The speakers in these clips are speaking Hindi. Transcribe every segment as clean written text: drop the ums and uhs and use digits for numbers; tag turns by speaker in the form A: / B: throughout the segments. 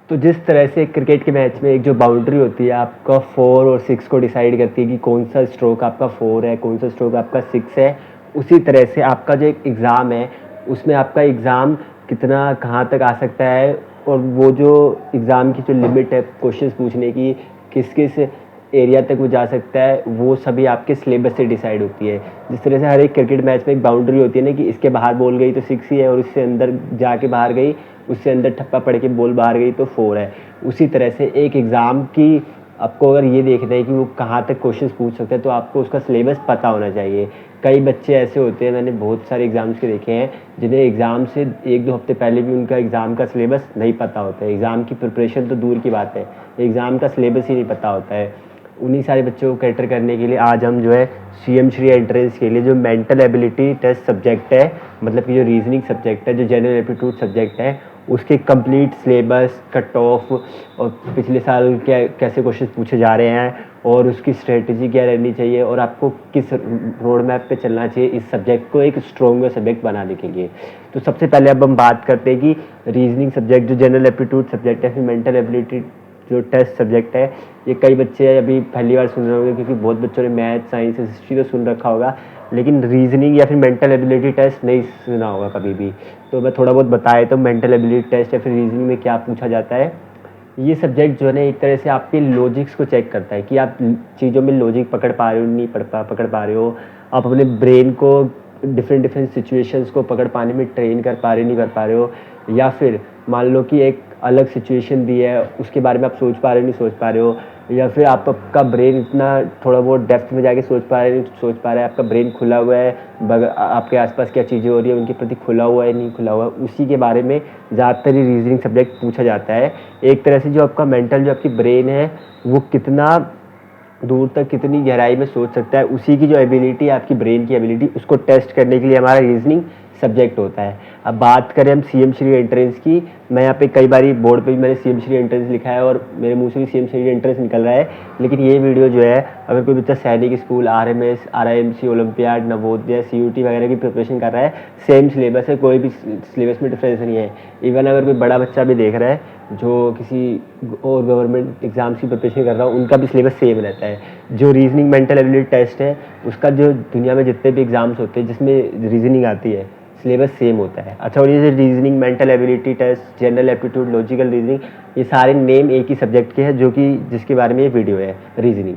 A: तो जिस तरह से क्रिकेट के मैच में एक जो बाउंड्री होती है आपका 4 और 6 को डिसाइड करती है कि कौन सा स्ट्रोक आपका 4 है, कौन सा स्ट्रोक आपका 6 है, उसी तरह से आपका जो एक एग्ज़ाम है उसमें आपका एग्ज़ाम कितना कहाँ तक आ सकता है और वो जो एग्ज़ाम की जो लिमिट है क्वेश्चंस पूछने की किस किस एरिया तक वो जा सकता है, वो सभी आपके सिलेबस से डिसाइड होती है। जिस तरह से हर एक क्रिकेट मैच में एक बाउंड्री होती है ना कि इसके बाहर बॉल गई तो 6 ही है और उससे अंदर जाके बाहर गई, उससे अंदर ठप्पा पड़ के बॉल बाहर गई तो 4 है। उसी तरह से एक एग्ज़ाम की आपको अगर ये देखना है कि वो कहाँ तक क्वेश्चंस पूछ सकते हैं तो आपको उसका सिलेबस पता होना चाहिए। कई बच्चे ऐसे होते हैं, मैंने बहुत सारे एग्ज़ाम्स के देखे हैं, जिन्हें एग्ज़ाम से 1-2 हफ्ते पहले भी उनका एग्ज़ाम का सिलेबस नहीं पता होता है। एग्ज़ाम की प्रिपरेशन तो दूर की बात है, एग्ज़ाम का सिलेबस ही नहीं पता होता है। उन्हीं सारे बच्चों को कैटर करने के लिए आज हम जो है सीएम श्री एंट्रेंस के लिए जो मेंटल एबिलिटी टेस्ट सब्जेक्ट है, मतलब कि जो रीजनिंग सब्जेक्ट है, जो जनरल एप्टीट्यूड सब्जेक्ट है, उसके कंप्लीट सिलेबस, कट ऑफ और पिछले साल क्या कैसे क्वेश्चन पूछे जा रहे हैं और उसकी स्ट्रेटजी क्या रहनी चाहिए और आपको किस रोड मैप पे चलना चाहिए इस सब्जेक्ट को एक स्ट्रॉन्गर सब्जेक्ट बनाने के लिए। तो सबसे पहले अब हम बात करते हैं कि रीजनिंग सब्जेक्ट जो जनरल एप्टीट्यूड सब्जेक्ट है, फिर मेंटल एबिलिटी जो टेस्ट सब्जेक्ट है, ये कई बच्चे अभी पहली बार सुन रहे होंगे क्योंकि बहुत बच्चों ने मैथ, साइंस, हिस्ट्री तो सुन रखा होगा, लेकिन रीजनिंग या फिर मेंटल एबिलिटी टेस्ट नहीं सुना होगा कभी भी। तो मैं थोड़ा बहुत बताया तो मेंटल एबिलिटी टेस्ट या फिर रीजनिंग में क्या पूछा जाता है। ये सब्जेक्ट जो है ना एक तरह से आपके लॉजिक्स को चेक करता है कि आप चीज़ों में लॉजिक पकड़ पा रहे हो नहीं पकड़ पा रहे हो, आप अपने ब्रेन को डिफरेंट सिचुएशंस को पकड़ पाने में ट्रेन कर पा रहे नहीं कर पा रहे हो, या फिर मान लो कि एक अलग सिचुएशन दी है उसके बारे में आप सोच पा रहे हो नहीं सोच पा रहे हो, या फिर आपका ब्रेन इतना थोड़ा बहुत डेप्थ में जाके सोच पा रहे नहीं सोच पा रहा है, आपका ब्रेन खुला हुआ है, आपके आसपास क्या चीज़ें हो रही है उनके प्रति खुला हुआ है नहीं खुला हुआ है, उसी के बारे में ज़्यादातर ही रीजनिंग सब्जेक्ट पूछा जाता है। एक तरह से जो आपका मेंटल जो आपकी ब्रेन है वो कितना दूर तक कितनी गहराई में सोच सकता है, उसी की जो एबिलिटी है आपकी ब्रेन की एबिलिटी, उसको टेस्ट करने के लिए हमारा रीजनिंग सब्जेक्ट होता है। अब बात करें हम सीएम श्री एंट्रेंस की, मैं यहाँ पे कई बारी बोर्ड पे भी मैंने सीएम श्री एंट्रेंस लिखा है और मेरे मुंह से भी सीएम श्री एंट्रेंस निकल रहा है, लेकिन ये वीडियो जो है अगर कोई बच्चा Sainik school, RMS, RIMC, olympiad, Navodaya, CUET वगैरह की प्रिपरेशन कर रहा है, सेम सिलेबस है, कोई भी सिलेबस में डिफरेंस नहीं है। इवन अगर कोई बड़ा बच्चा भी देख रहा है जो किसी और गवर्नमेंट एग्जाम्स की प्रिपरेशन कर रहा हो, उनका भी सिलेबस सेम रहता है। जो रीजनिंग मेंटल एबिलिटी टेस्ट है उसका जो दुनिया में जितने भी एग्जाम्स होते हैं जिसमें रीजनिंग आती है, सिलेबस सेम होता है। अच्छा, और ये reasoning, mental ability test, general aptitude, logical reasoning, ये सारे नेम एक ही सब्जेक्ट के हैं जो कि जिसके बारे में ये वीडियो है। रीजनिंग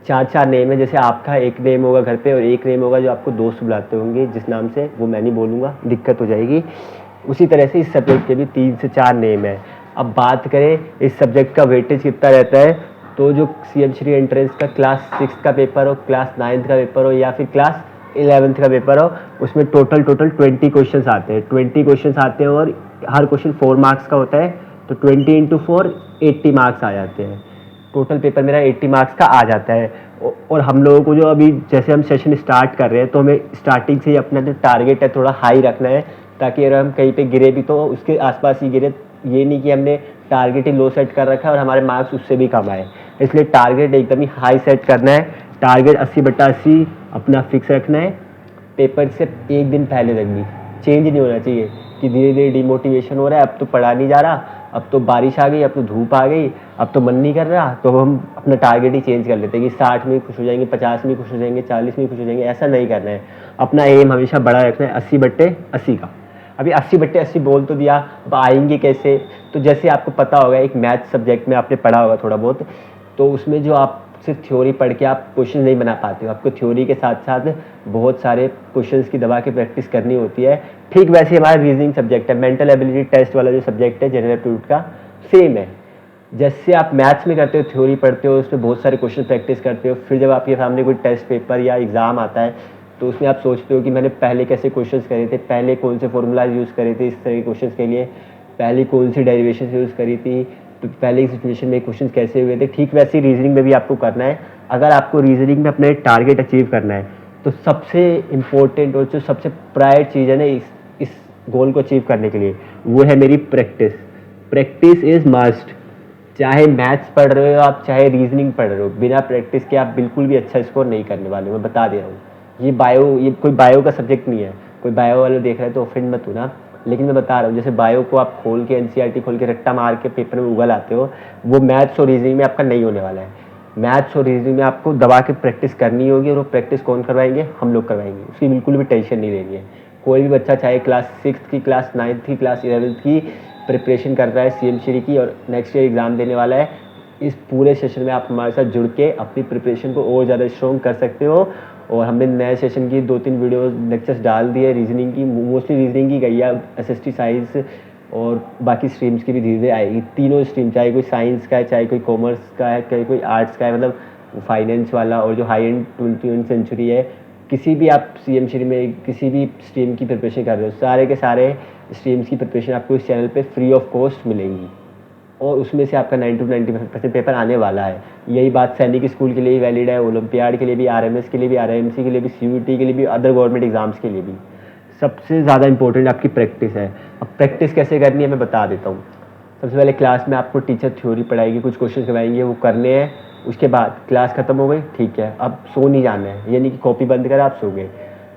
A: चार नेम है, जैसे आपका एक नेम होगा घर पे और एक नेम होगा जो आपको दोस्त बुलाते होंगे जिस नाम से, वो मैं नहीं बोलूँगा, दिक्कत हो जाएगी। उसी तरह से इस सब्जेक्ट के भी 3 से 4 नेम है। अब बात करें इस सब्जेक्ट का वेटेज कितना रहता है, तो जो सीएम श्री एंट्रेंस का क्लास 6 का पेपर हो, क्लास 9 का पेपर हो या फिर क्लास 11th का पेपर हो, उसमें टोटल 20 क्वेश्चंस आते हैं। 20 क्वेश्चंस आते हैं और हर क्वेश्चन 4 मार्क्स का होता है, तो 20 इंटू 4 80 मार्क्स आ जाते हैं। टोटल पेपर मेरा 80 मार्क्स का आ जाता है। और हम लोगों को जो अभी जैसे हम सेशन स्टार्ट कर रहे हैं तो हमें स्टार्टिंग से ही अपना जो टारगेट है थोड़ा हाई रखना है, ताकि अगर हम कहीं पे गिरे भी तो उसके आसपास ही गिरे, ये नहीं कि हमने टारगेट ही लो सेट कर रखा है और हमारे मार्क्स उससे भी कम आए। इसलिए टारगेट एकदम ही हाई सेट करना है। टारगेट 80/80 अपना फिक्स रखना है। पेपर से एक दिन पहले तक भी चेंज नहीं होना चाहिए कि धीरे धीरे डिमोटिवेशन हो रहा है, अब तो पढ़ा नहीं जा रहा, अब तो बारिश आ गई, अब तो धूप आ गई, अब तो मन नहीं कर रहा, तो हम अपना टारगेट ही चेंज कर लेते हैं कि 60 में खुश हो जाएंगे, 50 में खुश हो जाएंगे, 40 में खुश हो जाएंगे। ऐसा नहीं करना है, अपना एम हमेशा बड़ा रखना है 80/80 का। अभी 80/80 बोल तो दिया, अब आएंगे कैसे, तो जैसे आपको पता होगा एक मैथ सब्जेक्ट में आपने पढ़ा होगा थोड़ा बहुत, तो उसमें जो आप सिर्फ थ्योरी पढ़ के आप क्वेश्चन नहीं बना पाते हो, आपको थ्योरी के साथ साथ बहुत सारे क्वेश्चंस की दबा के प्रैक्टिस करनी होती है। ठीक वैसे हमारा रीजनिंग सब्जेक्ट है, मेंटल एबिलिटी टेस्ट वाला जो सब्जेक्ट है जनरल एप्टीट्यूड का, सेम है। जैसे आप मैथ्स में करते हो, थ्योरी पढ़ते हो, उसमें बहुत सारे क्वेश्चन प्रैक्टिस करते हो, फिर जब आपके सामने कोई टेस्ट पेपर या एग्ज़ाम आता है तो उसमें आप सोचते हो कि मैंने पहले कैसे क्वेश्चंस करे थे, पहले कौन से फॉर्मूलाज यूज़ करे थे इस तरह के क्वेश्चंस के लिए, पहले कौन सी डेरिवेशन यूज़ करी थी, तो पहले की सिचुएशन में क्वेश्चन कैसे हुए थे। ठीक वैसे ही रीजनिंग में भी आपको करना है। अगर आपको रीजनिंग में अपना टारगेट अचीव करना है तो सबसे इम्पोर्टेंट और जो सबसे प्रायर चीज़ है ना इस गोल को अचीव करने के लिए, वो है मेरी प्रैक्टिस। Practice is must. चाहे मैथ्स पढ़ रहे हो आप, चाहे रीजनिंग पढ़ रहे हो, बिना प्रैक्टिस के आप बिल्कुल भी अच्छा स्कोर नहीं करने वाले, मैं बता दे रहा हूँ। ये कोई बायो का सब्जेक्ट नहीं है, कोई बायो वाले देख रहे हैं तो ऑफेंड मत हो ना। लेकिन मैं बता रहा हूँ जैसे बायो को आप खोल के एनसीईआरटी खोल के रट्टा मार के पेपर में उगल आते हो, वो मैथ्स और रीजनिंग में आपका नहीं होने वाला है। मैथ्स और रीजनिंग में आपको दबा के प्रैक्टिस करनी होगी, और वो प्रैक्टिस कौन करवाएंगे? हम लोग करवाएंगे। उसकी बिल्कुल भी टेंशन नहीं लेनी है। कोई भी बच्चा चाहे क्लास 6 की, क्लास 9 की, क्लास 11 की प्रिपरेशन कर रहा है सीएमसीडी की और नेक्स्ट ईयर एग्ज़ाम देने वाला है, इस पूरे सेशन में आप हमारे साथ जुड़ के अपनी प्रिपरेशन को और ज़्यादा स्ट्रॉन्ग कर सकते हो। और हमने नए सेशन की 2-3 वीडियो लेक्चर्स डाल दिए रीजनिंग की, मोस्टली रीजनिंग की गई है। एसएसटी साइंस और बाकी स्ट्रीम्स की भी धीरे धीरे आएगी। तीनों स्ट्रीम, चाहे कोई साइंस का है, चाहे कोई कॉमर्स का है, चाहे कोई आर्ट्स का है, मतलब फाइनेंस वाला, और जो हाई एंड 21वीं सेंचुरी है, किसी भी आप सीएमसीडी में किसी भी स्ट्रीम की प्रिपरेशन कर रहे हो, सारे के सारे स्ट्रीम्स की प्रिपरेशन आपको इस चैनल पे फ्री ऑफ कॉस्ट मिलेंगी। और उसमें से आपका 90-95% पेपर आने वाला है। यही बात सैनिक स्कूल के लिए भी वैलिड है, ओलंपियाड के लिए भी, आरएमएस के लिए भी, आरआईएमसी के लिए भी, सीयूईटी के लिए भी, अदर गवर्नमेंट एग्जाम्स के लिए भी। सबसे ज़्यादा इंपॉर्टेंट आपकी प्रैक्टिस है। अब प्रैक्टिस कैसे करनी है मैं बता देता हूँ। सबसे पहले क्लास में आपको टीचर थ्योरी पढ़ाएगी, कुछ क्वेश्चन करवाएंगे, वो करने हैं। उसके बाद क्लास खत्म हो गई, ठीक है, अब सो नहीं जाना है, यानी कि कॉपी बंद करा आप सो गए।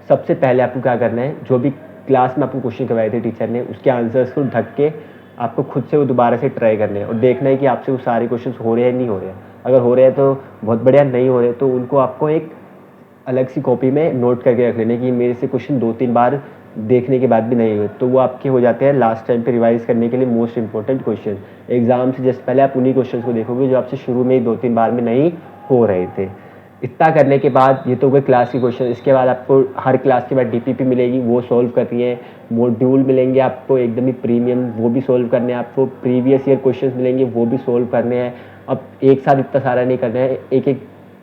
A: सबसे पहले आपको क्या करना है, जो भी क्लास में आपको क्वेश्चन करवाए थे टीचर ने, उसके आंसर्स को ढक के आपको खुद से वो दोबारा से ट्राई करने हैं और देखना है कि आपसे वो सारे क्वेश्चंस हो रहे हैं नहीं हो रहे हैं। अगर हो रहे हैं तो बहुत बढ़िया, नहीं हो रहे तो उनको आपको एक अलग सी कॉपी में नोट करके रख लेने कि मेरे से क्वेश्चन 2-3 बार देखने के बाद भी नहीं हुए, तो वो आपके हो जाते हैं लास्ट टाइम पे रिवाइज करने के लिए मोस्ट इंपॉर्टेंट क्वेश्चन। एग्जाम से जस्ट पहले आप उन्हीं क्वेश्चन को देखोगे जो आपसे शुरू में ही 2-3 बार में नहीं हो रहे थे। इतना करने के बाद ये तो गए क्लास के क्वेश्चन। इसके बाद आपको हर क्लास के बाद डीपीपी मिलेगी, वो सॉल्व करनी है। मॉड्यूल मिलेंगे आपको एकदम ही प्रीमियम, वो भी सॉल्व करने हैं आपको। प्रीवियस ईयर क्वेश्चंस मिलेंगे, वो भी सॉल्व करने हैं। अब एक साथ इतना सारा नहीं करना है,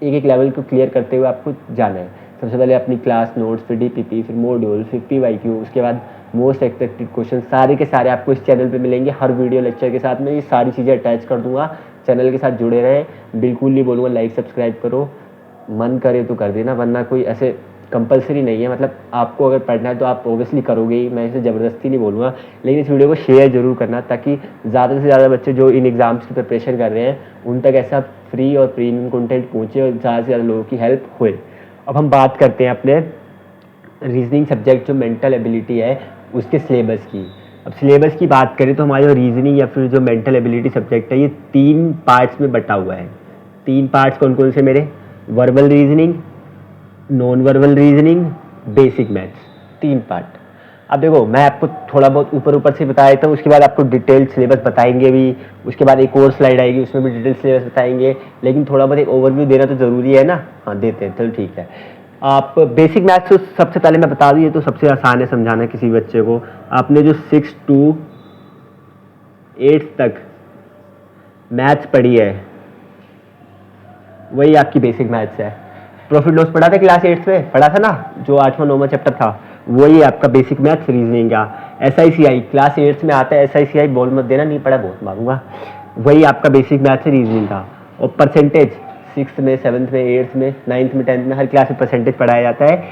A: एक लेवल को क्लियर करते हुए आपको जाना है। सबसे पहले अपनी क्लास नोट्स, फिर डीपीपी, फिर मॉड्यूल, फिर पीवाईक्यू, उसके बाद मोस्ट एक्सपेक्टेड क्वेश्चन, सारे के सारे आपको इस चैनल पे मिलेंगे। हर वीडियो लेक्चर के साथ में ये सारी चीज़ें अटैच कर दूंगा। चैनल के साथ जुड़े रहें, बिल्कुल नहीं बोलूँगा लाइक सब्सक्राइब करो, मन करे तो कर देना, वरना कोई ऐसे कंपलसरी नहीं है। मतलब आपको अगर पढ़ना है तो आप ऑब्वियसली करोगे ही, मैं इसे ज़बरदस्ती नहीं बोलूँगा। लेकिन इस वीडियो को शेयर जरूर करना ताकि ज़्यादा से ज़्यादा बच्चे जो इन एग्ज़ाम्स की प्रिपरेशन कर रहे हैं उन तक ऐसा फ्री और प्रीमियम कंटेंट पहुँचे और ज़्यादा से ज़्यादा लोगों की हेल्प हुए। अब हम बात करते हैं अपने रीजनिंग सब्जेक्ट जो मेंटल एबिलिटी है उसके सिलेबस की। अब सिलेबस की बात करें तो हमारे जो रीजनिंग या फिर जो मेंटल एबिलिटी सब्जेक्ट है ये 3 पार्ट्स में बटा हुआ है। 3 पार्ट्स कौन कौन से मेरे? Verbal reasoning, non verbal reasoning, basic maths, 3 part. अब देखो मैं आपको थोड़ा बहुत ऊपर से बता देता हूँ, उसके बाद आपको डिटेल सिलेबस बताएंगे भी। उसके बाद एक और स्लाइड आएगी उसमें भी डिटेल सिलेबस बताएंगे, लेकिन थोड़ा बहुत एक ओवरव्यू देना तो ज़रूरी है ना। हाँ देते हैं, चलो ठीक है। आप बेसिक मैथ्स तो सबसे पहले मैं बता दूँ, ये तो सबसे आसान है समझाना किसी बच्चे को। आपने जो 6 to 8 तक मैथ्स पढ़ी है वही आपकी बेसिक मैथ्स है। प्रॉफिट लॉस पढ़ा था क्लास 8 में, पढ़ा था ना, जो 8वां 9वां चैप्टर था, वही आपका बेसिक मैथ्स रीजनिंग का। SICI क्लास 8 में आता है, SICI बोल मत देना, नहीं पढ़ा बहुत मारूंगा। वही आपका बेसिक मैथ्स रीजनिंग का। और परसेंटेज 6th में, 7th में, 8th में, 9th में, 10th में हर क्लास में परसेंटेज पढ़ाया जाता है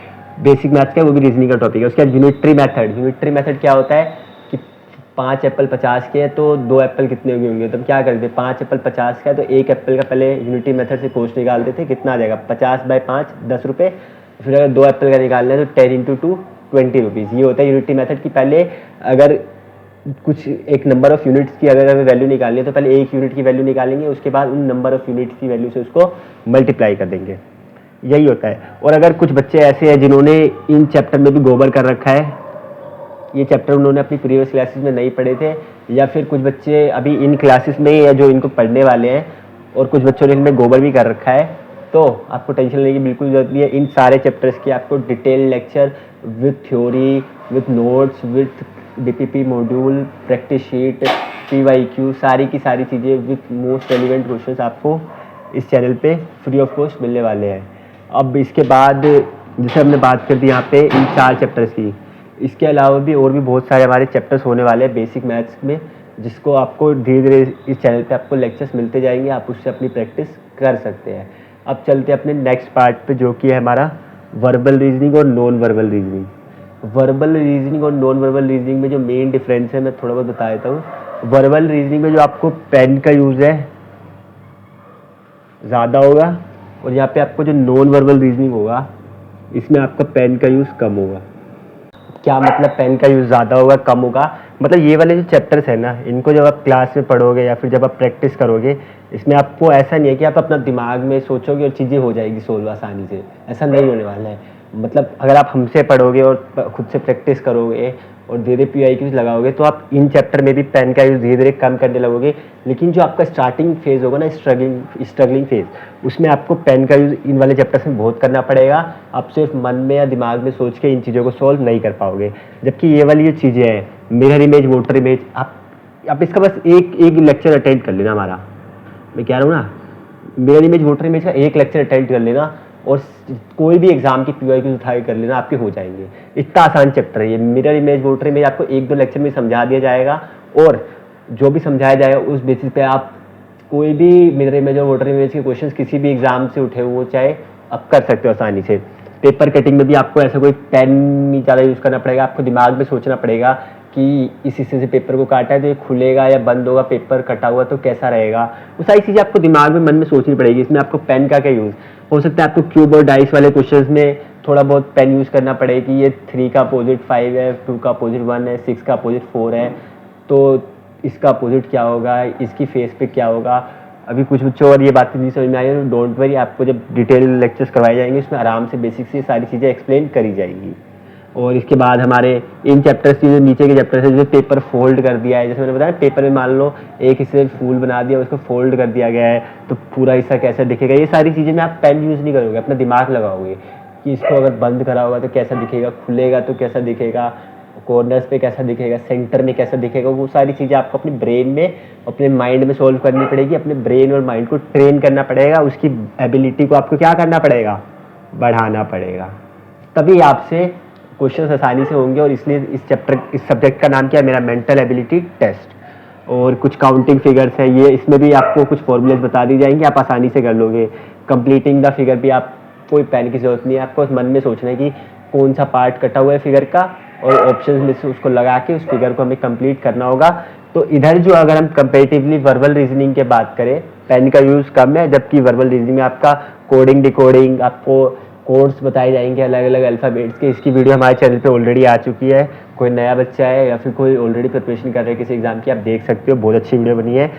A: बेसिक मैथ्स का, वो भी रीजनिंग का टॉपिक है। उसके बाद यूनिटरी मेथड। यूनिटरी मेथड क्या होता है कि 5 एप्पल 50 के हैं तो 2 एप्पल कितने होंगे? तो क्या करते? 5 एप्पल 50 का है तो 1 एप्पल का पहले यूनिटी मेथड से कॉस्ट निकालते थे, कितना आ जाएगा? 50/5 10 रुपये। फिर अगर 2 एप्पल का निकालना है तो 10 × 2 20 रुपीज़। ये होता है यूनिटी मेथड की। पहले अगर कुछ एक नंबर ऑफ यूनिट्स की अगर हमें वैल्यू निकालनी है तो पहले 1 यूनिट की वैल्यू निकालेंगे, उसके बाद उन नंबर ऑफ यूनिट्स की वैल्यू से उसको मल्टीप्लाई कर देंगे। यही होता है। और अगर कुछ बच्चे ऐसे हैं जिन्होंने इन चैप्टर में भी गोबर कर रखा है, ये चैप्टर उन्होंने अपनी प्रीवियस क्लासेस में नहीं पढ़े थे, या फिर कुछ बच्चे अभी इन क्लासेस में ही है जो इनको पढ़ने वाले हैं और कुछ बच्चों ने इनमें गोबर भी कर रखा है, तो आपको टेंशन लेने की बिल्कुल ज़रूरत नहीं है। इन सारे चैप्टर्स की आपको detail lecture with theory, with notes, with DPP module, practice sheet, PYQ, सारी की सारी चीज़ें विथ मोस्ट रेलिवेंट क्वेश्चंस आपको इस चैनल पे फ्री ऑफ कॉस्ट मिलने वाले हैं। अब इसके बाद जैसे हमने बात कर दी यहाँ पे इन 4 चैप्टर्स की, इसके अलावा भी और भी बहुत सारे हमारे चैप्टर्स होने वाले हैं बेसिक मैथ्स में, जिसको आपको धीरे धीरे इस चैनल पे आपको लेक्चर्स मिलते जाएंगे, आप उससे अपनी प्रैक्टिस कर सकते हैं। अब चलते हैं अपने नेक्स्ट पार्ट पे जो कि है हमारा वर्बल रीजनिंग और non verbal reasoning. Verbal reasoning और नॉन वर्बल रीजनिंग में जो मेन डिफरेंस है मैं थोड़ा बहुत बता देता हूँ। वर्बल रीजनिंग में जो आपको पेन का यूज़ है ज़्यादा होगा, और यहाँ पे आपको जो नॉन वर्बल रीजनिंग होगा इसमें आपका पेन का यूज़ कम होगा। क्या मतलब पेन का यूज़ ज़्यादा होगा कम होगा। मतलब ये वाले जो चैप्टर्स है ना, इनको जब आप क्लास में पढ़ोगे या फिर जब आप प्रैक्टिस करोगे, इसमें आपको ऐसा नहीं है कि आप अपना दिमाग में सोचोगे और चीज़ें हो जाएगी सोल्व आसानी से, ऐसा नहीं होने वाला है। मतलब अगर आप हमसे पढ़ोगे और खुद से प्रैक्टिस करोगे और धीरे PYQs लगाओगे तो आप इन चैप्टर में भी पेन का यूज़ धीरे धीरे कम करने लगोगे। लेकिन जो आपका स्टार्टिंग फेज़ होगा ना, स्ट्रगलिंग फेज़, उसमें आपको पेन का यूज़ इन वाले चैप्टर्स में बहुत करना पड़ेगा। आप सिर्फ मन में या दिमाग में सोच के इन चीज़ों को सॉल्व नहीं कर पाओगे। जबकि ये वाली जो चीज़ें हैं, मिरर इमेज, वोटर इमेज, आप इसका बस एक लेक्चर अटेंड कर लेना। हमारा मैं कह रहा हूँ ना, मिरर इमेज, वोटर इमेज का एक लेक्चर अटेंड कर लेना और कोई भी एग्जाम की PYQ उठाए कर लेना, आपके हो जाएंगे। इतना आसान चैप्टर है ये। मिरर इमेज, वोटर इमेज आपको 1-2 लेक्चर में समझा दिया जाएगा और जो भी समझाया जाएगा उस बेसिस पे आप कोई भी मिरर इमेज और वोटर इमेज के क्वेश्चंस किसी भी एग्जाम से उठे हुए चाहे आप कर सकते हो आसानी से। पेपर कटिंग में भी आपको ऐसा कोई पेन नहीं ज़्यादा यूज़ करना पड़ेगा, आपको दिमाग में सोचना पड़ेगा कि इस हिस्से से पेपर को काटा है तो ये खुलेगा या बंद होगा, पेपर कटा हुआ तो कैसा रहेगा। वो सारी चीज़ें आपको दिमाग में मन में सोचनी पड़ेगी। इसमें आपको पेन का क्या यूज़ हो सकता है, आपको क्यूब और डाइस वाले क्वेश्चंस में थोड़ा बहुत पेन यूज़ करना पड़े कि ये 3 का अपोजिट 5 है, 2 का अपोजिट 1 है, 6 का अपोजिट 4 है, तो इसका अपोजिट क्या होगा, इसकी फेस पे क्या होगा। अभी कुछ बच्चों और ये बातें नहीं समझ में आई है तो डोंट वरी, आपको जब डिटेल लेक्चर्स करवाए जाएंगे उसमें आराम से बेसिक से सारी चीज़ें एक्सप्लेन करी जाएंगी। और इसके बाद हमारे इन चैप्टर्स की जो नीचे के चैप्टर्स है, जो पेपर फोल्ड कर दिया है, जैसे मैंने बताया पेपर में मान लो एक हिस्से फूल बना दिया, उसको फोल्ड कर दिया गया है तो पूरा हिस्सा कैसा दिखेगा। ये सारी चीज़ें में आप पेन यूज़ नहीं करोगे, अपना दिमाग लगाओगे कि इसको अगर बंद करा होगा तो कैसा दिखेगा, खुलेगा तो कैसा दिखेगा, कॉर्नर्स पे कैसा दिखेगा, सेंटर में कैसा दिखेगा। वो सारी चीज़ें आपको अपने ब्रेन में, अपने माइंड में सोल्व करनी पड़ेगी। अपने ब्रेन और माइंड को ट्रेन करना पड़ेगा, उसकी एबिलिटी को आपको क्या करना पड़ेगा, बढ़ाना पड़ेगा। तभी आपसे क्वेश्चंस आसानी से होंगे। और इसलिए इस सब्जेक्ट का नाम क्या है मेरा, मेंटल एबिलिटी टेस्ट। और कुछ काउंटिंग फिगर्स है ये, इसमें भी आपको कुछ फॉर्मूलेस बता दी जाएंगे, आप आसानी से कर लोगे। कंप्लीटिंग द फिगर भी आप कोई पेन की जरूरत नहीं है, आपको मन में सोचना है कि कौन सा पार्ट कटा हुआ है फिगर का और ऑप्शंस में से उसको लगा के उस फिगर को हमें कंप्लीट करना होगा। तो इधर जो अगर हम कंपेरेटिवली वर्बल रीजनिंग की बात करें, पेन का यूज़ कम है, जबकि वर्बल रीजनिंग में आपका कोडिंग, डिकोडिंग, आपको कोड्स बताए जाएंगे अलग अलग अल्फ़ाबेट्स के। इसकी वीडियो हमारे चैनल पे ऑलरेडी आ चुकी है। कोई नया बच्चा है या फिर कोई ऑलरेडी प्रिपरेशन कर रहा है किसी एग्जाम की, आप देख सकते हो, बहुत अच्छी वीडियो बनी है।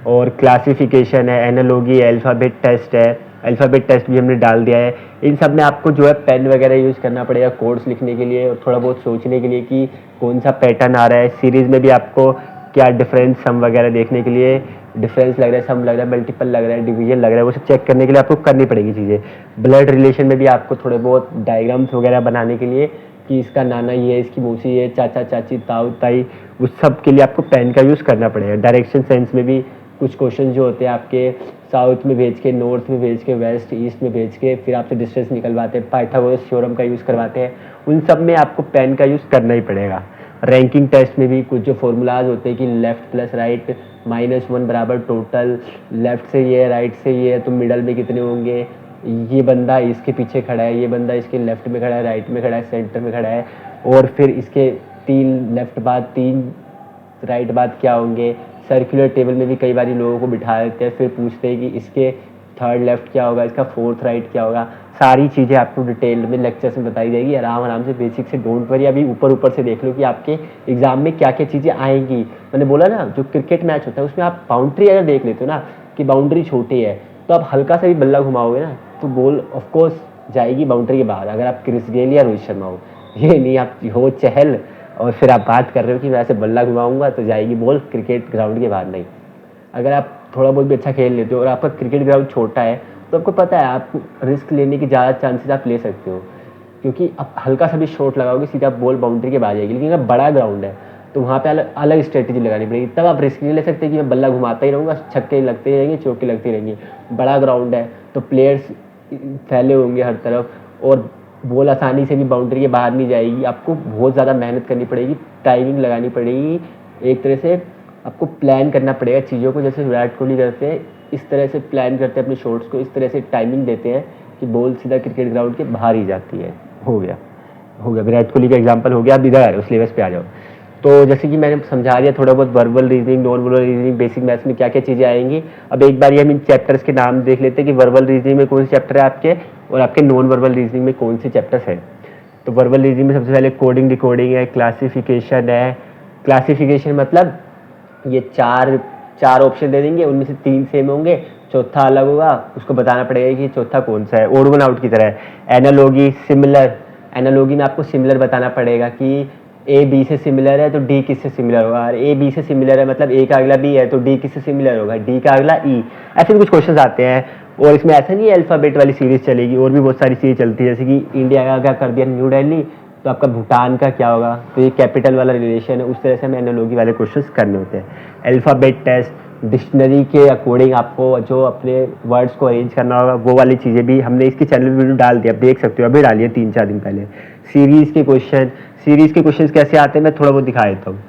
A: और क्लासिफिकेशन है, एनालॉजी, अल्फ़ाबेट टेस्ट है, अल्फ़ाबेट टेस्ट भी हमने डाल दिया है। इन सब में आपको जो है पेन वगैरह यूज़ करना पड़ेगा कोड्स लिखने के लिए और थोड़ा बहुत सोचने के लिए कि कौन सा पैटर्न आ रहा है। सीरीज़ में भी आपको क्या डिफरेंस, सम वगैरह देखने के लिए, डिफरेंस लग रहा है, सम लग रहा है, मल्टीपल लग रहा है, डिवीजन लग रहा है, वो सब चेक करने के लिए आपको करनी पड़ेगी चीज़ें। ब्लड रिलेशन में भी आपको थोड़े बहुत डायग्राम्स वगैरह बनाने के लिए कि इसका नाना ये है, इसकी मौसी ये, चाचा चाची, ताऊ ताई, उस सब के लिए आपको पेन का यूज़ करना पड़ेगा। डायरेक्शन सेंस में भी कुछ क्वेश्चन जो होते हैं आपके साउथ में भेज के, नॉर्थ में भेज के, वेस्ट ईस्ट में भेज के फिर आपसे डिस्टेंस निकलवाते हैं, पाइथागोरस थ्योरम का यूज़ करवाते हैं, उन सब में आपको पेन का यूज़ करना ही पड़ेगा। रैंकिंग टेस्ट में भी कुछ जो फॉर्मूलाज होते हैं कि लेफ़्ट प्लस राइट -1 बराबर टोटल, लेफ़्ट से ये राइट से ये है तो मिडल में कितने होंगे, ये बंदा इसके पीछे खड़ा है, ये बंदा इसके लेफ़्ट में खड़ा है, राइट में खड़ा है, सेंटर में खड़ा है, और फिर इसके 3 लेफ़्ट बाद 3 राइट बाद क्या होंगे। सर्कुलर टेबल में भी कई बार लोगों को बिठा देते हैं, फिर पूछते हैं कि इसके 3rd लेफ़्ट क्या होगा, इसका 4th राइट क्या होगा। सारी चीज़ें आपको डिटेल में लेक्चर्स में बताई जाएगी, आराम से बेसिक से, डोंट वरी। अभी ऊपर से देख लो कि आपके एग्जाम में क्या क्या चीज़ें आएंगी। मैंने बोला ना, जो क्रिकेट मैच होता है उसमें आप बाउंड्री अगर देख लेते हो ना कि बाउंड्री छोटी है, तो आप हल्का सा भी बल्ला घुमाओगे ना तो बॉल ऑफकोर्स जाएगी बाउंड्री के बाहर। अगर आप क्रिस गेल या रोहित शर्मा हो, ये नहीं आप हो चहल और फिर आप बात कर रहे हो कि मैं ऐसे बल्ला घुमाऊंगा तो जाएगी बॉल क्रिकेट ग्राउंड के बाहर, नहीं। अगर आप थोड़ा बहुत भी अच्छा खेल लेते हो और आपका क्रिकेट ग्राउंड छोटा है तो आपको पता है आप रिस्क लेने की ज़्यादा चांसेस आप ले सकते हो, क्योंकि आप हल्का सा भी शॉट लगाओगे सीधा बॉल बाउंड्री के बाहर जाएगी। लेकिन अगर बड़ा ग्राउंड है तो वहाँ पे अलग स्ट्रेटेजी लगानी पड़ेगी, तब आप रिस्क नहीं ले सकते कि मैं बल्ला घुमाता ही रहूँगा, छक्के लगते ही रहेंगे, चौके लगती रहेंगी। बड़ा ग्राउंड है तो प्लेयर्स फैले होंगे हर तरफ और बॉल आसानी से भी बाउंड्री के बाहर नहीं जाएगी। आपको बहुत ज़्यादा मेहनत करनी पड़ेगी, टाइमिंग लगानी पड़ेगी, एक तरह से आपको प्लान करना पड़ेगा चीज़ों को। जैसे विराट कोहली करते हैं इस तरह से प्लान करते हैं अपने शॉट्स को, इस तरह से टाइमिंग देते हैं कि बॉल सीधा क्रिकेट ग्राउंड के बाहर ही जाती है। हो गया विराट कोहली का एग्जांपल हो गया। अब इधर उस सिलेबस पे आ जाओ। तो जैसे कि मैंने समझा दिया थोड़ा बहुत verbal reasoning, non verbal reasoning, basic maths में क्या क्या चीज़ें आएंगी। अब एक बार ये हम इन चैप्टर्स के नाम देख लेते हैं कि वर्बल रीजनिंग में कौन से चैप्टर है आपके और आपके नॉन वर्बल रीजनिंग में कौन से चैप्टर्स हैं। तो वर्बल रीजनिंग में सबसे पहले कोडिंग डिकोडिंग है, क्लासिफिकेशन है। क्लासिफिकेशन मतलब ये चार चार ऑप्शन दे देंगे, उनमें से 3 सेम होंगे, चौथा अलग होगा, उसको बताना पड़ेगा कि चौथा कौन सा है, ओड वन आउट की तरह है। एनालॉगी सिमिलर, एनालॉगी में आपको सिमिलर बताना पड़ेगा कि ए बी से सिमिलर है तो डी किससे सिमिलर होगा, और ए बी से सिमिलर है मतलब ए का अगला बी है तो डी किससे सिमिलर होगा, डी का अगला ई। ऐसे भी कुछ क्वेश्चन आते हैं। और इसमें ऐसा नहीं है अल्फ़ाबेट वाली सीरीज चलेगी, और भी बहुत सारी चीज़ें चलती है, जैसे कि इंडिया का क्या कर दिया न्यू दिल्ली, तो आपका भूटान का क्या होगा, तो ये कैपिटल वाला रिलेशन है। उस तरह से हमें एनालॉगी वाले क्वेश्चंस करने होते हैं। अल्फ़ाबेट टेस्ट, डिक्शनरी के अकॉर्डिंग आपको जो अपने वर्ड्स को अरेंज करना होगा, वो वाली चीज़ें भी हमने इसके चैनल में वीडियो डाल दिया, आप देख सकते हो, अभी डालिए 3-4 दिन पहले। सीरीज़ के क्वेश्चन, सीरीज़ के क्वेश्चन कैसे आते हैं मैं थोड़ा बहुत दिखा देता हूँ।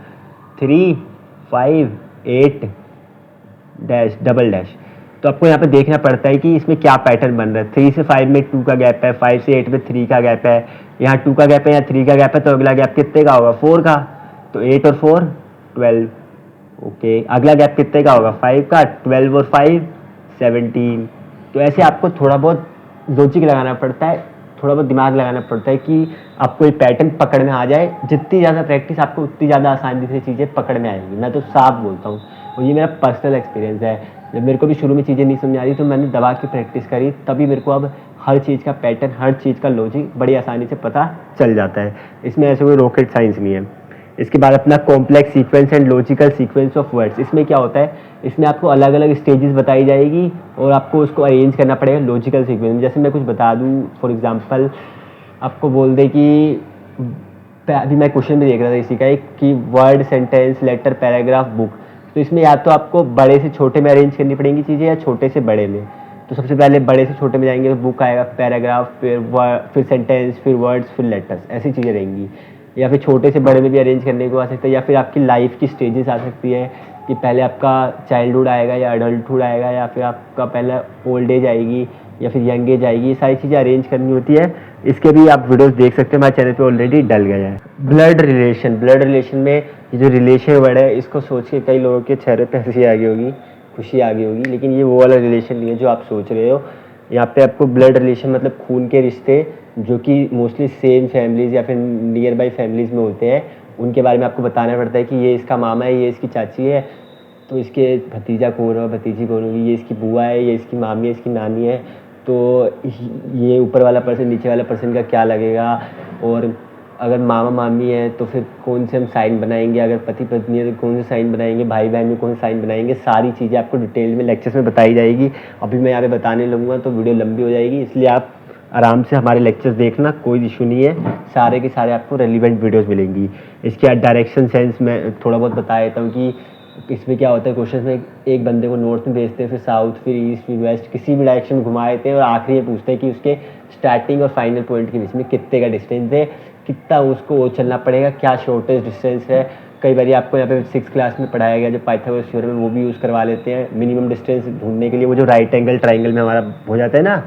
A: 3, 5, 8 डैश डबल डैश, तो आपको यहाँ पे देखना पड़ता है कि इसमें क्या पैटर्न बन रहा है। 3 से 5 में 2 का गैप है, 5 से 8 में 3 का गैप है, यहाँ 2 का गैप है, यहाँ 3 का गैप है, तो अगला गैप कितने का होगा, 4 का, तो 8 और 4 12। ओके, अगला गैप कितने का होगा, 5 का, 12 और 5 17। तो ऐसे आपको थोड़ा बहुत लॉजिक लगाना पड़ता है, थोड़ा बहुत दिमाग लगाना पड़ता है कि आपको ये पैटर्न पकड़ में आ जाए। जितनी ज़्यादा प्रैक्टिस आपको उतनी ज़्यादा आसानी से चीज़ें पकड़ में आएंगी, मैं तो साफ बोलता हूँ, और ये मेरा पर्सनल एक्सपीरियंस है। जब मेरे को भी शुरू में चीज़ें नहीं समझ आ रही तो मैंने दबा के प्रैक्टिस करी, तभी मेरे को अब हर चीज़ का पैटर्न, हर चीज़ का लॉजिक बड़ी आसानी से पता चल जाता है। इसमें ऐसे कोई रॉकेट साइंस नहीं है। इसके बाद अपना complex sequence and logical sequence of words, इसमें क्या होता है, इसमें आपको अलग अलग स्टेजेस बताई जाएगी और आपको उसको अरेंज करना पड़ेगा लॉजिकल सीक्वेंस में। जैसे मैं कुछ बता दूँ, फॉर एग्जांपल आपको बोल दे कि अभी मैं क्वेश्चन में देख रहा था इसी का एक, कि word, sentence, letter, paragraph, book, तो इसमें या तो आपको बड़े से छोटे में अरेंज करनी पड़ेंगी चीज़ें या छोटे से बड़े में। तो सबसे पहले बड़े से छोटे में जाएंगे तो बुक आएगा, पैराग्राफ, फिर सेंटेंस, फिर वर्ड्स, फिर लेटर्स, ऐसी चीज़ें रहेंगी। या फिर छोटे से बड़े में भी अरेंज करने को आ सकता है, या फिर आपकी लाइफ की स्टेजेस आ सकती है कि पहले आपका चाइल्डहुड आएगा या अडल्टहुड आएगा, या फिर आपका पहले ओल्ड एज आएगी या फिर यंग एज आएगी, ये सारी चीज़ें अरेंज करनी होती है। इसके भी आप वीडियोस देख सकते हैं, हमारे चैनल पे ऑलरेडी डल गया है। ब्लड रिलेशन, ब्लड रिलेशन में ये जो रिलेशन वर्ड है, इसको सोच के कई लोगों के चेहरे पे हंसी आ गई होगी, खुशी आ गई होगी, लेकिन ये वो वाला रिलेशन नहीं है जो आप सोच रहे हो। यहाँ पे आपको ब्लड रिलेशन मतलब खून के रिश्ते, जो कि मोस्टली सेम फैमिलीज़ या फिर नियर बाई फैमिलीज़ में होते हैं, उनके बारे में आपको बताना पड़ता है कि ये इसका मामा है, ये इसकी चाची है, तो इसके भतीजा कौन है, भतीजी कौन होगी, ये इसकी बुआ है, ये इसकी मामी है, इसकी नानी है, तो ये ऊपर वाला पर्सन नीचे वाला पर्सन का क्या लगेगा, और अगर मामा मामी है तो फिर कौन से हम साइन बनाएंगे, अगर पति पत्नी है तो कौन से साइन बनाएंगे, भाई बहन में कौन से साइन बनाएंगे, सारी चीज़ें आपको डिटेल में लेक्चर्स में बताई जाएगी। अभी मैं यहाँ पे बताने लगूँगा तो वीडियो लंबी हो जाएगी, इसलिए आप आराम से हमारे लेक्चर्स देखना, कोई इशू नहीं है, सारे के सारे आपको रेलिवेंट वीडियोस मिलेंगी। इसके बाद डायरेक्शन सेंस में थोड़ा बहुत बता देता हूँ कि इसमें क्या होता है, क्वेश्चन में एक बंदे को नॉर्थ में भेजते हैं, फिर साउथ, फिर ईस्ट, फिर वेस्ट, किसी भी डायरेक्शन में घुमा देते हैं, और आखिरी ये पूछते हैं कि उसके स्टार्टिंग और फाइनल पॉइंट के बीच में कितने का डिस्टेंस है, कितना उसको वो चलना पड़ेगा, क्या शॉर्टेस्ट डिस्टेंस है। कई बार आपको यहाँ पे 6th क्लास में पढ़ाया गया जो पाइथागोरस थ्योरम है, वो भी यूज़ करवा लेते हैं मिनिमम डिस्टेंस ढूंढने के लिए। वो जो राइट एंगल ट्राइंगल में हमारा हो जाता है ना,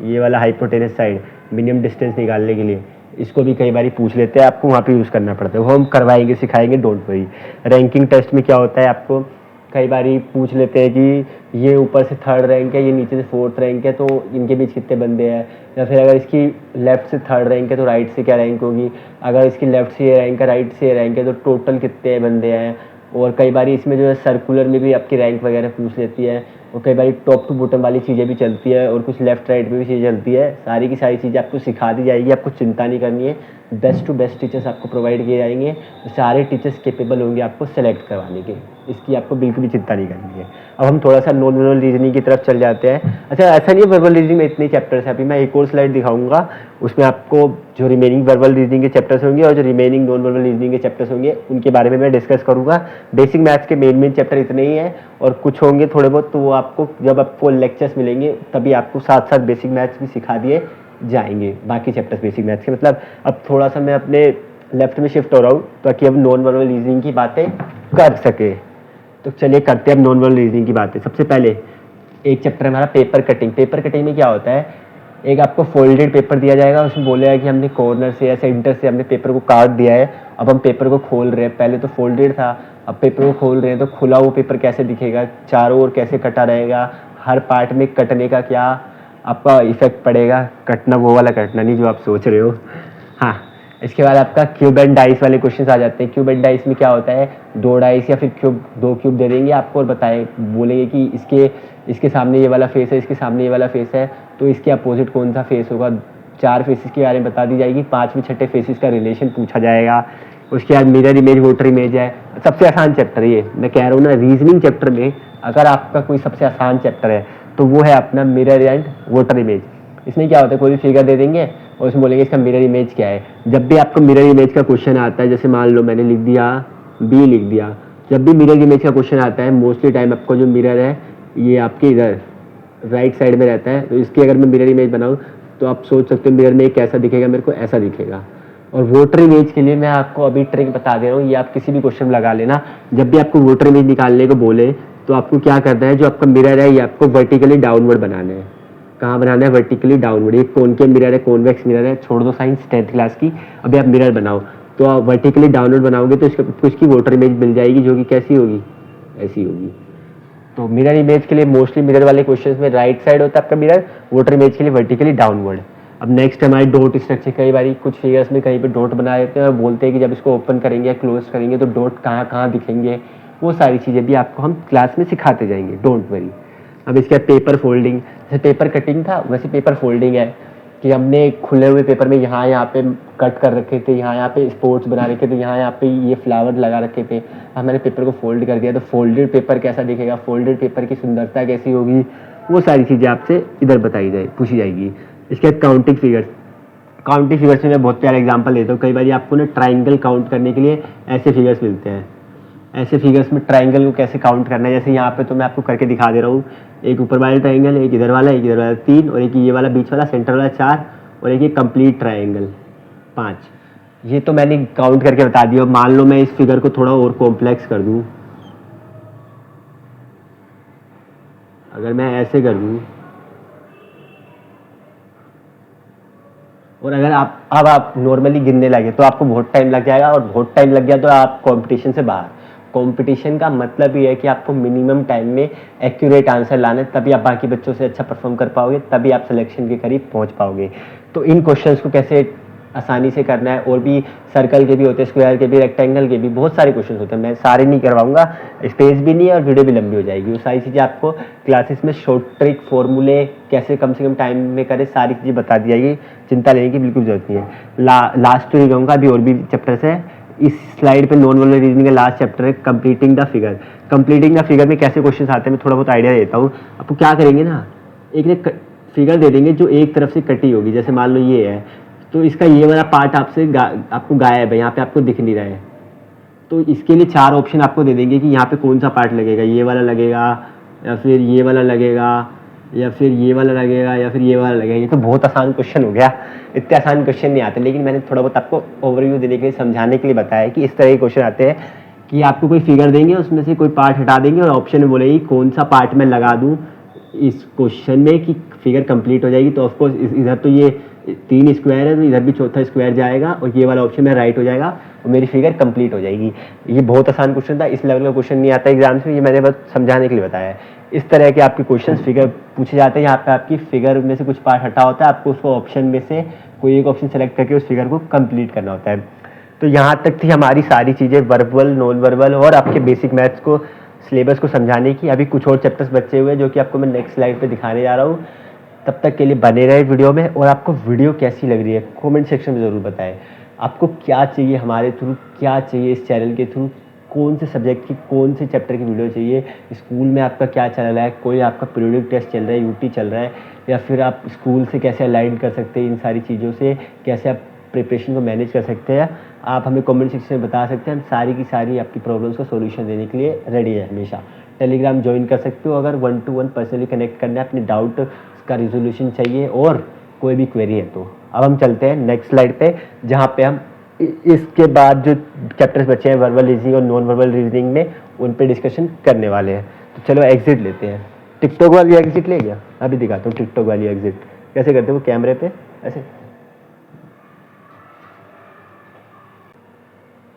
A: ये वाला हाइपोटेनस साइड, मिनिमम डिस्टेंस निकालने के लिए, इसको भी कई बार पूछ लेते हैं, आपको वहाँ पे यूज़ करना पड़ता है, वो हम करवाएंगे, सिखाएंगे, डोंट वरी। रैंकिंग टेस्ट में क्या होता है, आपको कई बार पूछ लेते हैं कि ये ऊपर से 3rd रैंक है, ये नीचे से 4th रैंक है, तो इनके बीच कितने बंदे हैं, या फिर अगर इसकी लेफ़्ट से 3rd रैंक है तो राइट से क्या रैंक होगी, अगर इसकी लेफ़्ट से ये रैंक है, राइट से ये रैंक है, तो टोटल कितने बंदे हैं। और कई बार इसमें जो है सर्कुलर में भी आपकी रैंक वगैरह पूछ लेती है, और कई बार टॉप टू बॉटम वाली चीज़ें भी चलती है, और कुछ लेफ्ट राइट में भी चीज़ें चलती है। सारी की सारी चीज़ें आपको सिखा दी जाएगी, आपको चिंता नहीं करनी है, बेस्ट टू बेस्ट टीचर्स आपको प्रोवाइड किए जाएंगे, तो सारे टीचर्स केपेबल होंगे आपको सेलेक्ट करवाने के, इसकी आपको बिल्कुल भी चिंता नहीं करनी है। अब हम थोड़ा सा नॉन वर्बल रीजनिंग की तरफ चल जाते हैं। अच्छा, ऐसा नहीं है वर्बल रीजनिंग में इतने चैप्टर्स हैं, अभी मैं एक और स्लाइड दिखाऊंगा, उसमें आपको जो रिमेनिंग वर्बल रीजनिंग के चैप्टर्स होंगे और जो रिमेनिंग नॉन वर्बल रीजनिंग के चैप्टर्स होंगे उनके बारे में मैं डिस्कस करूंगा। बेसिक मैथ्स के मेन चैप्टर इतने ही हैं, और कुछ होंगे थोड़े बहुत, तो वो आपको जब आपको लेक्चर्स मिलेंगे तभी आपको साथ साथ बेसिक मैथ्स भी सिखा दिए जाएंगे, बाकी चैप्टर्स बेसिक मैथ्स के। मतलब अब थोड़ा सा मैं अपने लेफ्ट में शिफ्ट हो रहा हूँ ताकि अब नॉन वर्बल रीजनिंग की बातें कर सके। तो चलिए करते हैं अब नॉन वर्बल रीजनिंग की बातें। सबसे पहले एक चैप्टर हमारा पेपर कटिंग। पेपर कटिंग में क्या होता है, एक आपको फोल्डेड पेपर दिया जाएगा, उसमें बोलेगा कि हमने कॉर्नर से या सेंटर से हमने पेपर को काट दिया है, अब हम पेपर को खोल रहे हैं। पहले तो फोल्डेड था, अब पेपर को खोल रहे हैं, तो खुला हुआ पेपर कैसे दिखेगा, चारों ओर कैसे कटा रहेगा, हर पार्ट में कटने का क्या आपका इफेक्ट पड़ेगा, कटना वो वाला कटना नहीं जो आप सोच रहे हो। हाँ, इसके बाद आपका क्यूब एंड डाइस वाले क्वेश्चंस आ जाते हैं। क्यूब एंड डाइस में क्या होता है, 2 डाइस या फिर दो क्यूब दे देंगे आपको और बोलेंगे कि इसके सामने ये वाला फेस है, इसके सामने ये वाला फेस है, तो इसके अपोजिट कौन सा फेस होगा। 4 फेसेस के बारे में बता दी जाएगी, 5वें 6ठे फेसेस का रिलेशन पूछा जाएगा। उसके बाद मिरर इमेज, वोटर इमेज है। सबसे आसान चैप्टर ये मैं कह रहा हूँ ना, रीजनिंग चैप्टर में अगर आपका कोई सबसे आसान चैप्टर है तो वो है अपना मिरर एंड वोटर इमेज। इसमें क्या होता है, कोई भी फिगर दे देंगे और उसमें बोलेंगे इसका मिरर इमेज क्या है। जब भी आपको मिरर इमेज का क्वेश्चन आता है, जैसे मान लो मैंने लिख दिया बी लिख दिया, जब भी मिरर इमेज का क्वेश्चन आता है मोस्टली टाइम आपको जो मिरर है ये आपके इधर राइट साइड में रहता है। तो इसकी अगर मैं मिरर इमेज बनाऊँ तो आप सोच सकते हो मिरर में कैसा दिखेगा, मेरे को ऐसा दिखेगा। और वोटर इमेज के लिए मैं आपको अभी ट्रिक बता दे रहा हूँ, ये आप किसी भी क्वेश्चन में लगा लेना। जब भी आपको वोटर इमेज निकालने को बोले तो आपको क्या करना है, जो आपका मिरर है ये आपको वर्टिकली डाउनवर्ड बनाना है। कहाँ बनाना है, वर्टिकली डाउनवर्ड। एक कॉनकेव मिरर है, कॉन्वेक्स मिरर है, छोड़ दो साइंस 10th क्लास की, अभी आप मिरर बनाओ। तो आप वर्टिकली डाउनवर्ड बनाओगे तो इसकी वोटर इमेज मिल जाएगी, जो कि कैसी होगी, ऐसी होगी। तो मिरर इमेज के लिए मोस्टली मिरर वाले क्वेश्चंस में राइट साइड होता है आपका मिरर, वोटर इमेज के लिए वर्टिकली डाउनवर्ड। अब नेक्स्ट हमारी डॉट स्ट्रक्चर। कई बार कुछ फिगर्स में कहीं पे डॉट बना देते हैं और बोलते हैं कि जब इसको ओपन करेंगे या क्लोज करेंगे तो डॉट कहाँ कहाँ दिखेंगे। वो सारी चीज़ें भी आपको हम क्लास में सिखाते जाएंगे, डोंट वरी। अब इसके बाद पेपर फोल्डिंग, जैसे पेपर कटिंग था वैसे पेपर फोल्डिंग है कि हमने खुले हुए पेपर में यहाँ पे कट कर रखे थे, यहाँ पे स्पोर्ट्स बना रखे थे, यहाँ पे ये फ्लावर लगा रखे थे, हमने पेपर को फोल्ड कर दिया तो फोल्डेड पेपर कैसा दिखेगा, फोल्डेड पेपर की सुंदरता कैसी होगी, वो सारी चीज़ें आपसे इधर बताई जाए पूछी जाएगी। इसके बाद काउंटिंग फिगर्स। काउंटिंग फिगर्स में मैं बहुत प्यारा एग्जांपल देता हूँ। कई बार आपको ना ट्राइंगल काउंट करने के लिए ऐसे फिगर्स मिलते हैं। ऐसे फिगर्स में ट्राइंगल को कैसे काउंट करना है, जैसे यहाँ पे तो मैं आपको करके दिखा दे रहा हूँ। एक ऊपर वाला ट्राइंगल, एक इधर वाला, एक इधर वाला 3, और एक ये वाला बीच वाला सेंटर वाला 4, और एक ये कंप्लीट ट्राइंगल 5। ये तो मैंने काउंट करके बता दिया। मान लो मैं इस फिगर को थोड़ा और कॉम्प्लेक्स कर दूँ, अगर मैं ऐसे कर दूँ, और अगर आप नॉर्मली गिनने लगे तो आपको बहुत टाइम लग जाएगा, और बहुत टाइम लग गया तो आप कंपटीशन से बाहर। कंपटीशन का मतलब ये है कि आपको मिनिमम टाइम में एक्यूरेट आंसर लाना है, तभी आप बाकी बच्चों से अच्छा परफॉर्म कर पाओगे, तभी आप सिलेक्शन के करीब पहुंच पाओगे। तो इन क्वेश्चंस को कैसे आसानी से करना है, और भी सर्कल के भी होते हैं, स्क्वायर के भी, रेक्टेंगल के भी, बहुत सारे क्वेश्चन होते हैं। मैं सारे नहीं करवाऊंगा, स्पेस भी नहीं है और वीडियो भी लंबी हो जाएगी। वो सारी चीज़ें आपको क्लासेस में शॉर्ट ट्रिक, फॉर्मूले कैसे कम से कम टाइम में करें, सारी चीज़ें बता दी जाएगी। चिंता लेने की बिल्कुल जरूरत नहीं है। लास्ट तो नहीं कहूँगा, अभी और भी चैप्टर्स है। इस स्लाइड पे नॉन वर्बल रीजनिंग का लास्ट चैप्टर है, completing the figure. Completing the figure में कैसे क्वेश्चन आते हैं मैं थोड़ा बहुत आइडिया देता हूँ आपको। क्या करेंगे ना, एक फिगर दे देंगे जो एक तरफ से कटी होगी। जैसे मान लो ये है, तो इसका ये वाला पार्ट आपको गायब है, यहाँ पे आपको दिख नहीं रहा है। तो इसके लिए 4 ऑप्शन आपको दे देंगे कि यहाँ पे कौन सा पार्ट लगेगा, ये वाला लगेगा, या फिर ये वाला लगेगा, या फिर ये वाला लगेगा, या फिर ये वाला लगेगा। ये तो बहुत आसान क्वेश्चन हो गया, इतने आसान क्वेश्चन नहीं आते, लेकिन मैंने थोड़ा बहुत आपको ओवरव्यू देने के लिए, समझाने के लिए बताया कि इस तरह के क्वेश्चन आते हैं कि आपको कोई फिगर देंगे, उसमें से कोई पार्ट हटा देंगे और ऑप्शन में बोलेगी कौन सा पार्ट मैं लगा दूँ इस क्वेश्चन में कि फिगर कंप्लीट हो जाएगी। तो ऑफकोर्स इधर तो ये 3 स्क्वायर है, तो इधर भी चौथा स्क्वायर जाएगा और ये वाला ऑप्शन में राइट हो जाएगा और मेरी फिगर कंप्लीट हो जाएगी। ये बहुत आसान क्वेश्चन था, इस लेवल का क्वेश्चन नहीं आता एग्जाम्स में, ये मैंने बस समझाने के लिए बताया है। इस तरह के आपके क्वेश्चन फिगर पूछे जाते हैं, यहाँ पे आपकी फिगर में से कुछ पार्ट हटा होता है, आपको उसको ऑप्शन में से कोई एक ऑप्शन सेलेक्ट करके उस फिगर को कंप्लीट करना होता है। तो यहाँ तक थी हमारी सारी चीज़ें, वर्बल, नॉन वर्बल और आपके बेसिक मैथ्स को, सिलेबस को समझाने की। अभी कुछ और चैप्टर्स बचे हुए हैं जो कि आपको मैं नेक्स्ट स्लाइड पे दिखाने जा रहा हूँ। तब तक के लिए बने रहे वीडियो में, और आपको वीडियो कैसी लग रही है कमेंट सेक्शन में ज़रूर बताएं। आपको क्या चाहिए हमारे थ्रू, क्या चाहिए इस चैनल के थ्रू, कौन से सब्जेक्ट की, कौन से चैप्टर की वीडियो चाहिए, स्कूल में आपका क्या चल रहा है, कोई आपका पीरियडिक टेस्ट चल रहा है, यूटी चल रहा है, या फिर आप स्कूल से कैसे अलाइन कर सकते हैं इन सारी चीज़ों से, कैसे आप प्रिपरेशन को मैनेज कर सकते हैं, आप हमें कमेंट सेक्शन में बता सकते हैं। हम सारी की सारी आपकी प्रॉब्लम्स का सॉल्यूशन देने के लिए रेडी है हमेशा। टेलीग्राम ज्वाइन कर सकते हो अगर 1 to 1 पर्सनली कनेक्ट करना है, अपने डाउट का रिजोल्यूशन चाहिए और कोई भी क्वेरी है तो। अब हम चलते हैं नेक्स्ट स्लाइड पे, जहाँ पे हम इसके बाद जो चैप्टर्स बचे हैं वर्बल रीजनिंग और नॉन वर्बल रीजनिंग में, उन पे डिस्कशन करने वाले हैं। तो चलो एग्जिट लेते हैं। टिकटॉक वाली एग्जिट ले गया, अभी दिखाता हूँ टिकटॉक वाली एग्जिट कैसे करते हो। कैमरे पे ऐसे।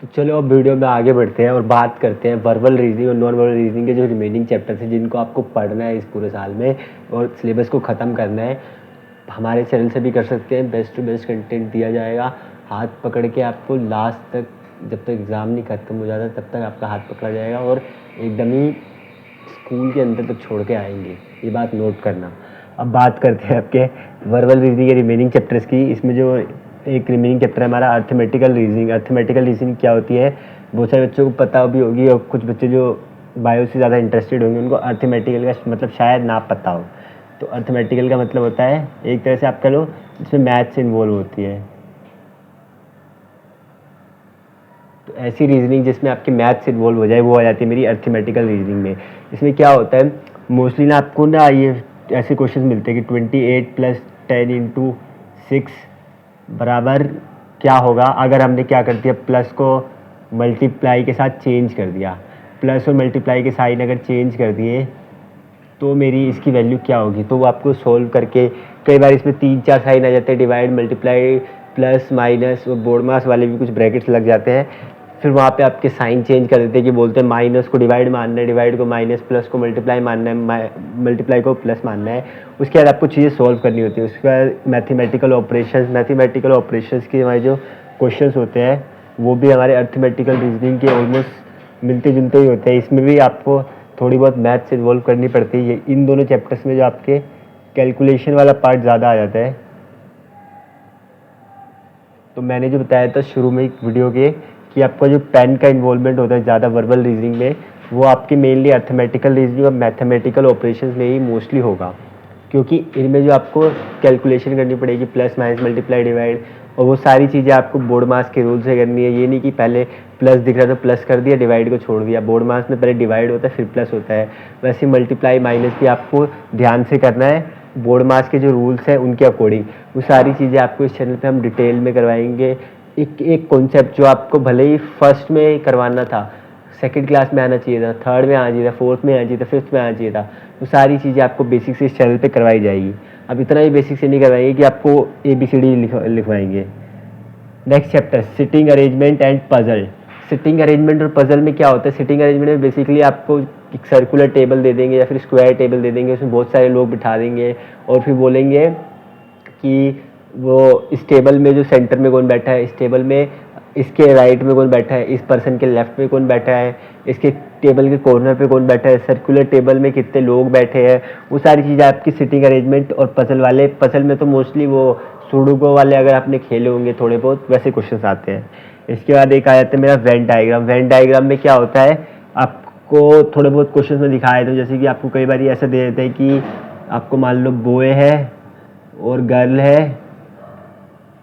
A: तो चलो अब वीडियो में आगे बढ़ते हैं और बात करते हैं वर्बल रीजनिंग और नॉन वर्बल रीजनिंग के जो रिमेनिंग चैप्टर्स हैं, जिनको आपको पढ़ना है इस पूरे साल में और सिलेबस को ख़त्म करना है। हमारे चैनल से भी कर सकते हैं, बेस्ट टू बेस्ट कंटेंट दिया जाएगा। हाथ पकड़ के आपको लास्ट तक, जब तक एग्ज़ाम नहीं ख़त्म हो जाता तब तक आपका हाथ पकड़ा जाएगा और एकदम ही स्कूल के अंदर तक छोड़ के आएंगे, ये बात नोट करना। अब बात करते हैं आपके वर्बल रीजनिंग के रिमेनिंग चैप्टर्स की। इसमें जो एक रिमेनिंग चैप्टर है हमारा अर्थमेटिकल रीजनिंग। अर्थमेटिकल रीजनिंग क्या होती है, बहुत सारे बच्चों को पता भी होगी और कुछ बच्चे जो बायो से ज़्यादा इंटरेस्टेड होंगे उनको अर्थमेटिकल का मतलब शायद ना पता हो। तो अर्थमेटिकल का मतलब होता है एक तरह से आप कह लो जिसमें मैथ्स इन्वॉल्व होती है। तो ऐसी रीजनिंग जिसमें आपके मैथ्स इन्वॉल्व हो जाए वो आ जाती है मेरी अर्थमेटिकल रीजनिंग में। इसमें क्या होता है, मोस्टली ना आपको ना ये ऐसे क्वेश्चन मिलते हैं कि 28 + 10 × 6 बराबर क्या होगा अगर हमने क्या कर दिया, प्लस को मल्टीप्लाई के साथ चेंज कर दिया, प्लस और मल्टीप्लाई के साइन अगर चेंज कर दिए तो मेरी इसकी वैल्यू क्या होगी। तो वो आपको सोल्व करके, कई बार इसमें 3-4 साइन आ जाते हैं, डिवाइड, मल्टीप्लाई, प्लस, माइनस, और बोर्ड मास वाले भी कुछ ब्रैकेट्स लग जाते हैं। फिर वहाँ पे आपके साइन चेंज कर देते हैं कि बोलते हैं माइनस को डिवाइड मानना है, डिवाइड को माइनस, प्लस को मल्टीप्लाई मानना है, मल्टीप्लाई को प्लस मानना है। उसके बाद आपको चीज़ें सॉल्व करनी होती है। उसके बाद मैथमेटिकल ऑपरेशंस के हमारे जो क्वेश्चंस होते हैं वो भी हमारे अर्थमेटिकल रीजनिंग के ऑलमोस्ट मिलते जुलते ही होते हैं। इसमें भी आपको थोड़ी बहुत मैथ्स इन्वॉल्व करनी पड़ती है। इन दोनों चैप्टर्स में जो आपके कैलकुलेशन वाला पार्ट ज़्यादा आ जाता है। तो मैंने जो बताया था शुरू में एक वीडियो के कि आपका जो पेन का इन्वॉल्वमेंट होता है ज़्यादा वर्बल रीजनिंग में, वो आपके मेनली अर्थमेटिकल रीजनिंग और मैथमेटिकल ऑपरेशंस में ही मोस्टली होगा, क्योंकि इनमें जो आपको कैलकुलेशन करनी पड़ेगी, प्लस, माइनस, मल्टीप्लाई, डिवाइड, और वो सारी चीज़ें आपको बोर्ड मास के रूल से करनी है। ये नहीं कि पहले प्लस दिख रहा था प्लस कर दिया, डिवाइड को छोड़ दिया। बोर्ड मास में पहले डिवाइड होता है फिर प्लस होता है। वैसे मल्टीप्लाई, माइनस भी आपको ध्यान से करना है, बोर्ड मास के जो रूल्स हैं उनके अकॉर्डिंग। वो सारी चीज़ें आपको इस चैनल पे हम डिटेल में करवाएंगे। एक एक कॉन्सेप्ट जो आपको भले ही फर्स्ट में करवाना था, सेकंड क्लास में आना चाहिए था, थर्ड में आना चाहिए था, फोर्थ में आना चाहिए था, फिफ्थ में आना चाहिए था, वो सारी चीज़ें आपको बेसिक से इस चैनल पे करवाई जाएगी। अब इतना ही बेसिक से नहीं करवाएंगे कि आपको ABCD लिखवाएंगे। Next chapter sitting arrangement and puzzle. Sitting arrangement और पजल में क्या होता है, सिटिंग अरेंजमेंट में बेसिकली आपको एक सर्कुलर टेबल दे देंगे या फिर स्क्वायर टेबल दे देंगे, उसमें बहुत सारे लोग बिठा देंगे और फिर बोलेंगे कि वो इस टेबल में जो सेंटर में कौन बैठा है, इस टेबल में इसके राइट में कौन बैठा है, इस पर्सन के लेफ्ट में कौन बैठा है, इसके टेबल के कॉर्नर पे कौन बैठा है, सर्कुलर टेबल में कितने लोग बैठे हैं, वो सारी चीज़ें आपकी सिटिंग अरेंजमेंट। और पजल वाले, पजल में तो मोस्टली वो सुडोकू वाले अगर आपने खेले होंगे थोड़े बहुत, वैसे क्वेश्चंस आते हैं। इसके बाद एक आ जाता है मेरा वेन डायग्राम। वेन डायग्राम में क्या होता है, आपको थोड़े बहुत क्वेश्चन में दिखाया था, जैसे कि आपको कई बार ऐसा दे देते हैं कि आपको मान लो बॉय है और गर्ल है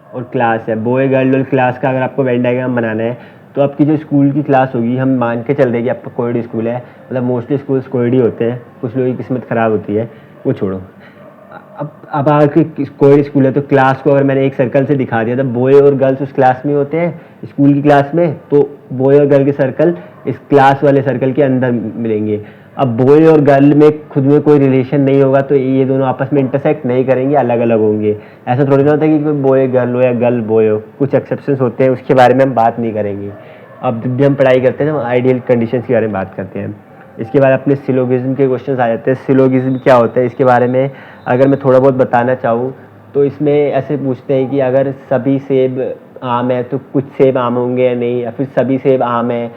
A: और क्लास है। बॉय, गर्ल और क्लास का अगर आपको वेन डायग्राम बनाना है तो आपकी जो स्कूल की क्लास होगी, हम मान के चल रहे कि आपका कोएड स्कूल है, मतलब मोस्टली स्कूल्स कोएड ही होते हैं, कुछ लोगों की किस्मत ख़राब होती है, वो छोड़ो। अब अगर कोएड स्कूल है तो क्लास को अगर मैंने एक सर्कल से दिखा दिया था, बॉय और गर्ल्स उस क्लास में होते हैं स्कूल की क्लास में, तो बॉय और गर्ल के सर्कल इस क्लास वाले सर्कल के अंदर मिलेंगे। अब बॉय और गर्ल में खुद में कोई रिलेशन नहीं होगा तो ये दोनों आपस में इंटरसेक्ट नहीं करेंगे, अलग अलग होंगे। ऐसा थोड़ी ना होता है कि कोई बॉय गर्ल हो या गर्ल बॉय हो, कुछ एक्सेप्शंस होते हैं, उसके बारे में हम बात नहीं करेंगे। अब जब भी हम पढ़ाई करते हैं तो हम आइडियल कंडीशंस के बारे में बात करते हैं। इसके बाद अपने सिलोगिज्म के क्वेश्चंस आ जाते हैं। सिलोगिज्म क्या होता है, इसके बारे में अगर मैं थोड़ा बहुत बताना चाहूँ तो इसमें ऐसे पूछते हैं कि अगर सभी सेब आम है तो कुछ सेब आम होंगे या नहीं, या फिर सभी सेब आम है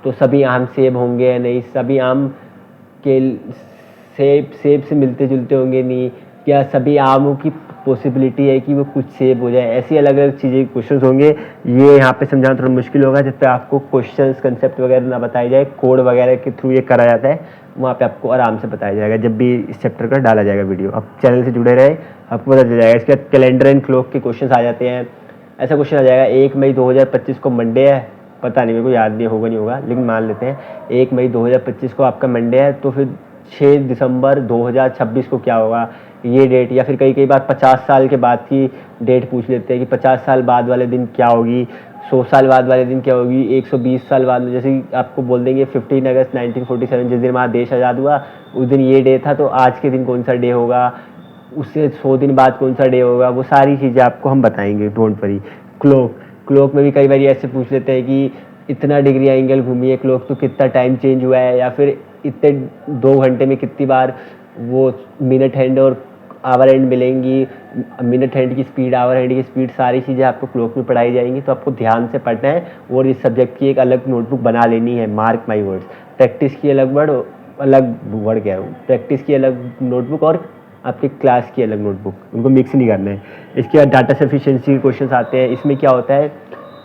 A: तो सभी आम सेब होंगे या नहीं, सभी आम के सेब से मिलते जुलते होंगे नहीं, क्या सभी आमों की पॉसिबिलिटी है कि वो कुछ सेब हो जाए। ऐसी अलग अलग चीज़ें क्वेश्चंस होंगे। ये यहाँ पे समझाना थोड़ा मुश्किल होगा, जब पे आपको क्वेश्चंस कंसेप्ट वगैरह ना बताई जाए, कोड वगैरह के थ्रू ये करा जाता है, वहाँ पे आपको आराम से बताया जाएगा जब भी इस चैप्टर का डाला जाएगा वीडियो। अब चैनल से जुड़े रहे, आपको पता चल जाएगा। इसके बाद कैलेंडर एंड क्लॉक के क्वेश्चन आ जाते हैं। ऐसा क्वेश्चन आ जाएगा 1 मई 2025 को मंडे है, पता नहीं, मेरे को याद नहीं होगा नहीं होगा, लेकिन मान लेते हैं 1 मई 2025 को आपका मंडे है, तो फिर 6 दिसंबर 2026 को क्या होगा, ये डेट। या फिर कई बार 50 साल के बाद की डेट पूछ लेते हैं कि 50 साल बाद वाले दिन क्या होगी, 100 साल बाद वाले दिन क्या होगी, 120 साल बाद, जैसे कि आपको बोल देंगे 15 अगस्त 1947 जिस दिन हमारा देश आज़ाद हुआ उस दिन ये डे था, तो आज के दिन कौन सा डे होगा, उससे 100 दिन बाद कौन सा डे होगा, वो सारी चीज़ें आपको हम बताएंगे, डोंट वरी। क्लॉक में भी कई बार ऐसे पूछ लेते हैं कि इतना डिग्री एंगल घूमी है क्लॉक, तो कितना टाइम चेंज हुआ है, या फिर इतने 2 घंटे में कितनी बार वो मिनट हैंड और आवर हैंड मिलेंगी, मिनट हैंड की स्पीड, आवर हैंड की स्पीड, सारी चीज़ें आपको क्लॉक में पढ़ाई जाएंगी। तो आपको ध्यान से पढ़ना है और इस सब्जेक्ट की एक अलग नोटबुक बना लेनी है, मार्क माई वर्ड्स। प्रैक्टिस की अलग वर्ड क्या है, प्रैक्टिस की अलग नोटबुक और आपके क्लास की अलग नोटबुक, उनको मिक्स नहीं करना है। इसके बाद डाटा सफिशिएंसी के क्वेश्चन आते हैं। इसमें क्या होता है,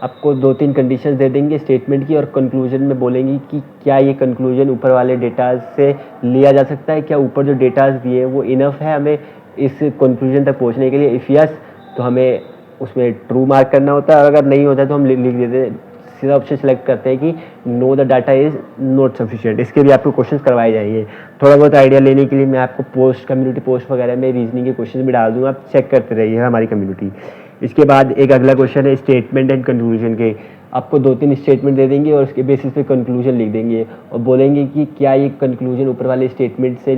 A: आपको 2-3 कंडीशंस दे देंगे स्टेटमेंट की और कंक्लूजन में बोलेंगे कि क्या ये कंक्लूजन ऊपर वाले डेटा से लिया जा सकता है, क्या ऊपर जो डेटाज दिए हैं वो इनफ है हमें इस कंक्लूजन तक पहुंचने के लिए। इफ़ यस तो हमें उसमें ट्रू मार्क करना होता है, और अगर नहीं होता है तो हम लिख देते हैं, सीधा ऑप्शन सेलेक्ट करते हैं कि know the data is not sufficient. इसके भी आपको क्वेश्चन करवाए जाएंगे। थोड़ा बहुत आइडिया लेने के लिए मैं आपको पोस्ट, कम्युनिटी पोस्ट वगैरह में रीजनिंग के क्वेश्चन भी डाल दूँगा, आप चेक करते रहिए हमारी कम्युनिटी। इसके बाद एक अगला क्वेश्चन है स्टेटमेंट एंड कंक्लूजन के। आपको 2-3 स्टेटमेंट दे देंगे और उसके बेसिस पे कंक्लूजन लिख देंगे और बोलेंगे कि क्या ये कंक्लूजन ऊपर वाले स्टेटमेंट से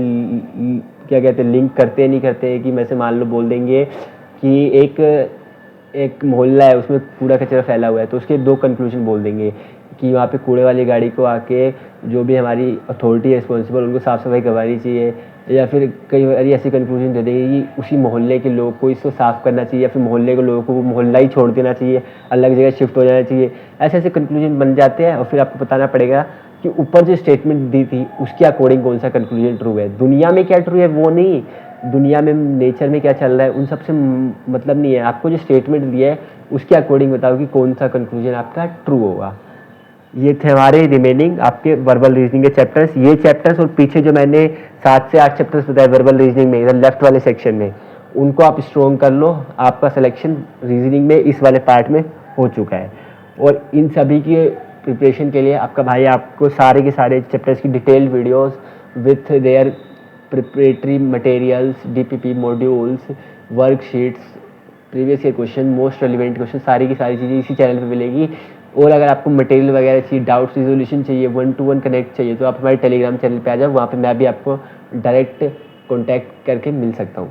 A: क्या कहते हैं लिंक करते हैं नहीं करते हैं। कि मैं से मान लो बोल देंगे कि एक मोहल्ला है उसमें कूड़ा कचरा फैला हुआ है, तो उसके 2 कंक्लूजन बोल देंगे कि वहाँ पे कूड़े वाली गाड़ी को आके जो भी हमारी अथॉरिटी है रिस्पॉन्सिबल उनको साफ़ सफाई करवानी चाहिए, या फिर कई बार ऐसी कंक्लूजन दे देंगे कि उसी मोहल्ले के लोगों को इसको साफ़ करना चाहिए, या फिर मोहल्ले के लोगों को वो मोहल्ला ही छोड़ देना चाहिए, अलग जगह शिफ्ट हो जाना चाहिए। ऐसे ऐसे कंक्लूजन बन जाते हैं और फिर आपको बताना पड़ेगा कि ऊपर जो स्टेटमेंट दी थी उसके अकॉर्डिंग कौन सा कंक्लूजन ट्रू है। दुनिया में क्या ट्रू है वो नहीं, दुनिया में नेचर में क्या चल रहा है उन सबसे मतलब नहीं है। आपको जो स्टेटमेंट दिया है उसके अकॉर्डिंग बताओ कि कौन सा कंक्लूजन आपका ट्रू होगा। ये थे हमारे रिमेनिंग आपके वर्बल रीजनिंग के चैप्टर्स। ये चैप्टर्स और पीछे जो मैंने 7 से 8 चैप्टर्स बताए वर्बल रीजनिंग में, इधर लेफ्ट वाले सेक्शन में, उनको आप स्ट्रॉन्ग कर लो। आपका सिलेक्शन रीजनिंग में इस वाले पार्ट में हो चुका है। और इन सभी के प्रिपरेशन के लिए आपका भाई आपको सारे के सारे चैप्टर्स की detailed videos with their preparatory materials, DPP modules, worksheets, previous year question, most relevant question, सारी की सारी चीज़ें इसी चैनल पे मिलेगी। और अगर आपको मटेरियल वगैरह चाहिए, डाउट्स रिजोल्यूशन चाहिए, 1-to-1 कनेक्ट चाहिए, तो आप हमारे टेलीग्राम चैनल पे आ जाओ, वहाँ पे मैं भी आपको डायरेक्ट कॉन्टैक्ट करके मिल सकता हूँ।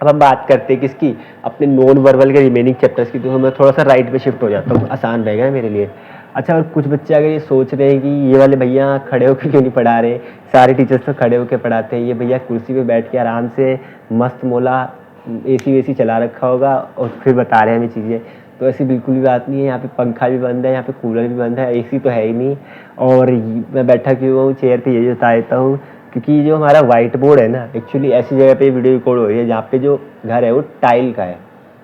A: अब हम बात करते हैं किसकी, अपने नॉन वर्बल के रिमेनिंग चैप्टर्स की। तो मैं थोड़ा सा राइट पे शिफ्ट हो जाता हूँ, आसान रहेगा ना मेरे लिए। अच्छा, और कुछ बच्चे अगर ये सोच रहे हैं कि ये वाले भैया खड़े होकर क्यों नहीं पढ़ा रहे, सारे टीचर्स तो खड़े होकर पढ़ाते हैं, ये भैया कुर्सी पे बैठ के आराम से मस्त मोला एसी वेसी चला रखा होगा और फिर बता रहे हैं हमें चीज़ें, तो ऐसी बिल्कुल भी बात नहीं है। यहाँ पे पंखा भी बंद है, यहाँ पे कूलर भी बंद है, एसी तो है ही नहीं। और मैं बैठा क्यों हूँ चेयर पे, ये बता देता हूँ। क्योंकि जो हमारा वाइट बोर्ड है ना, एक्चुअली ऐसी जगह पे वीडियो रिकॉर्ड हो रही है जहाँ पे जो घर है वो टाइल का है।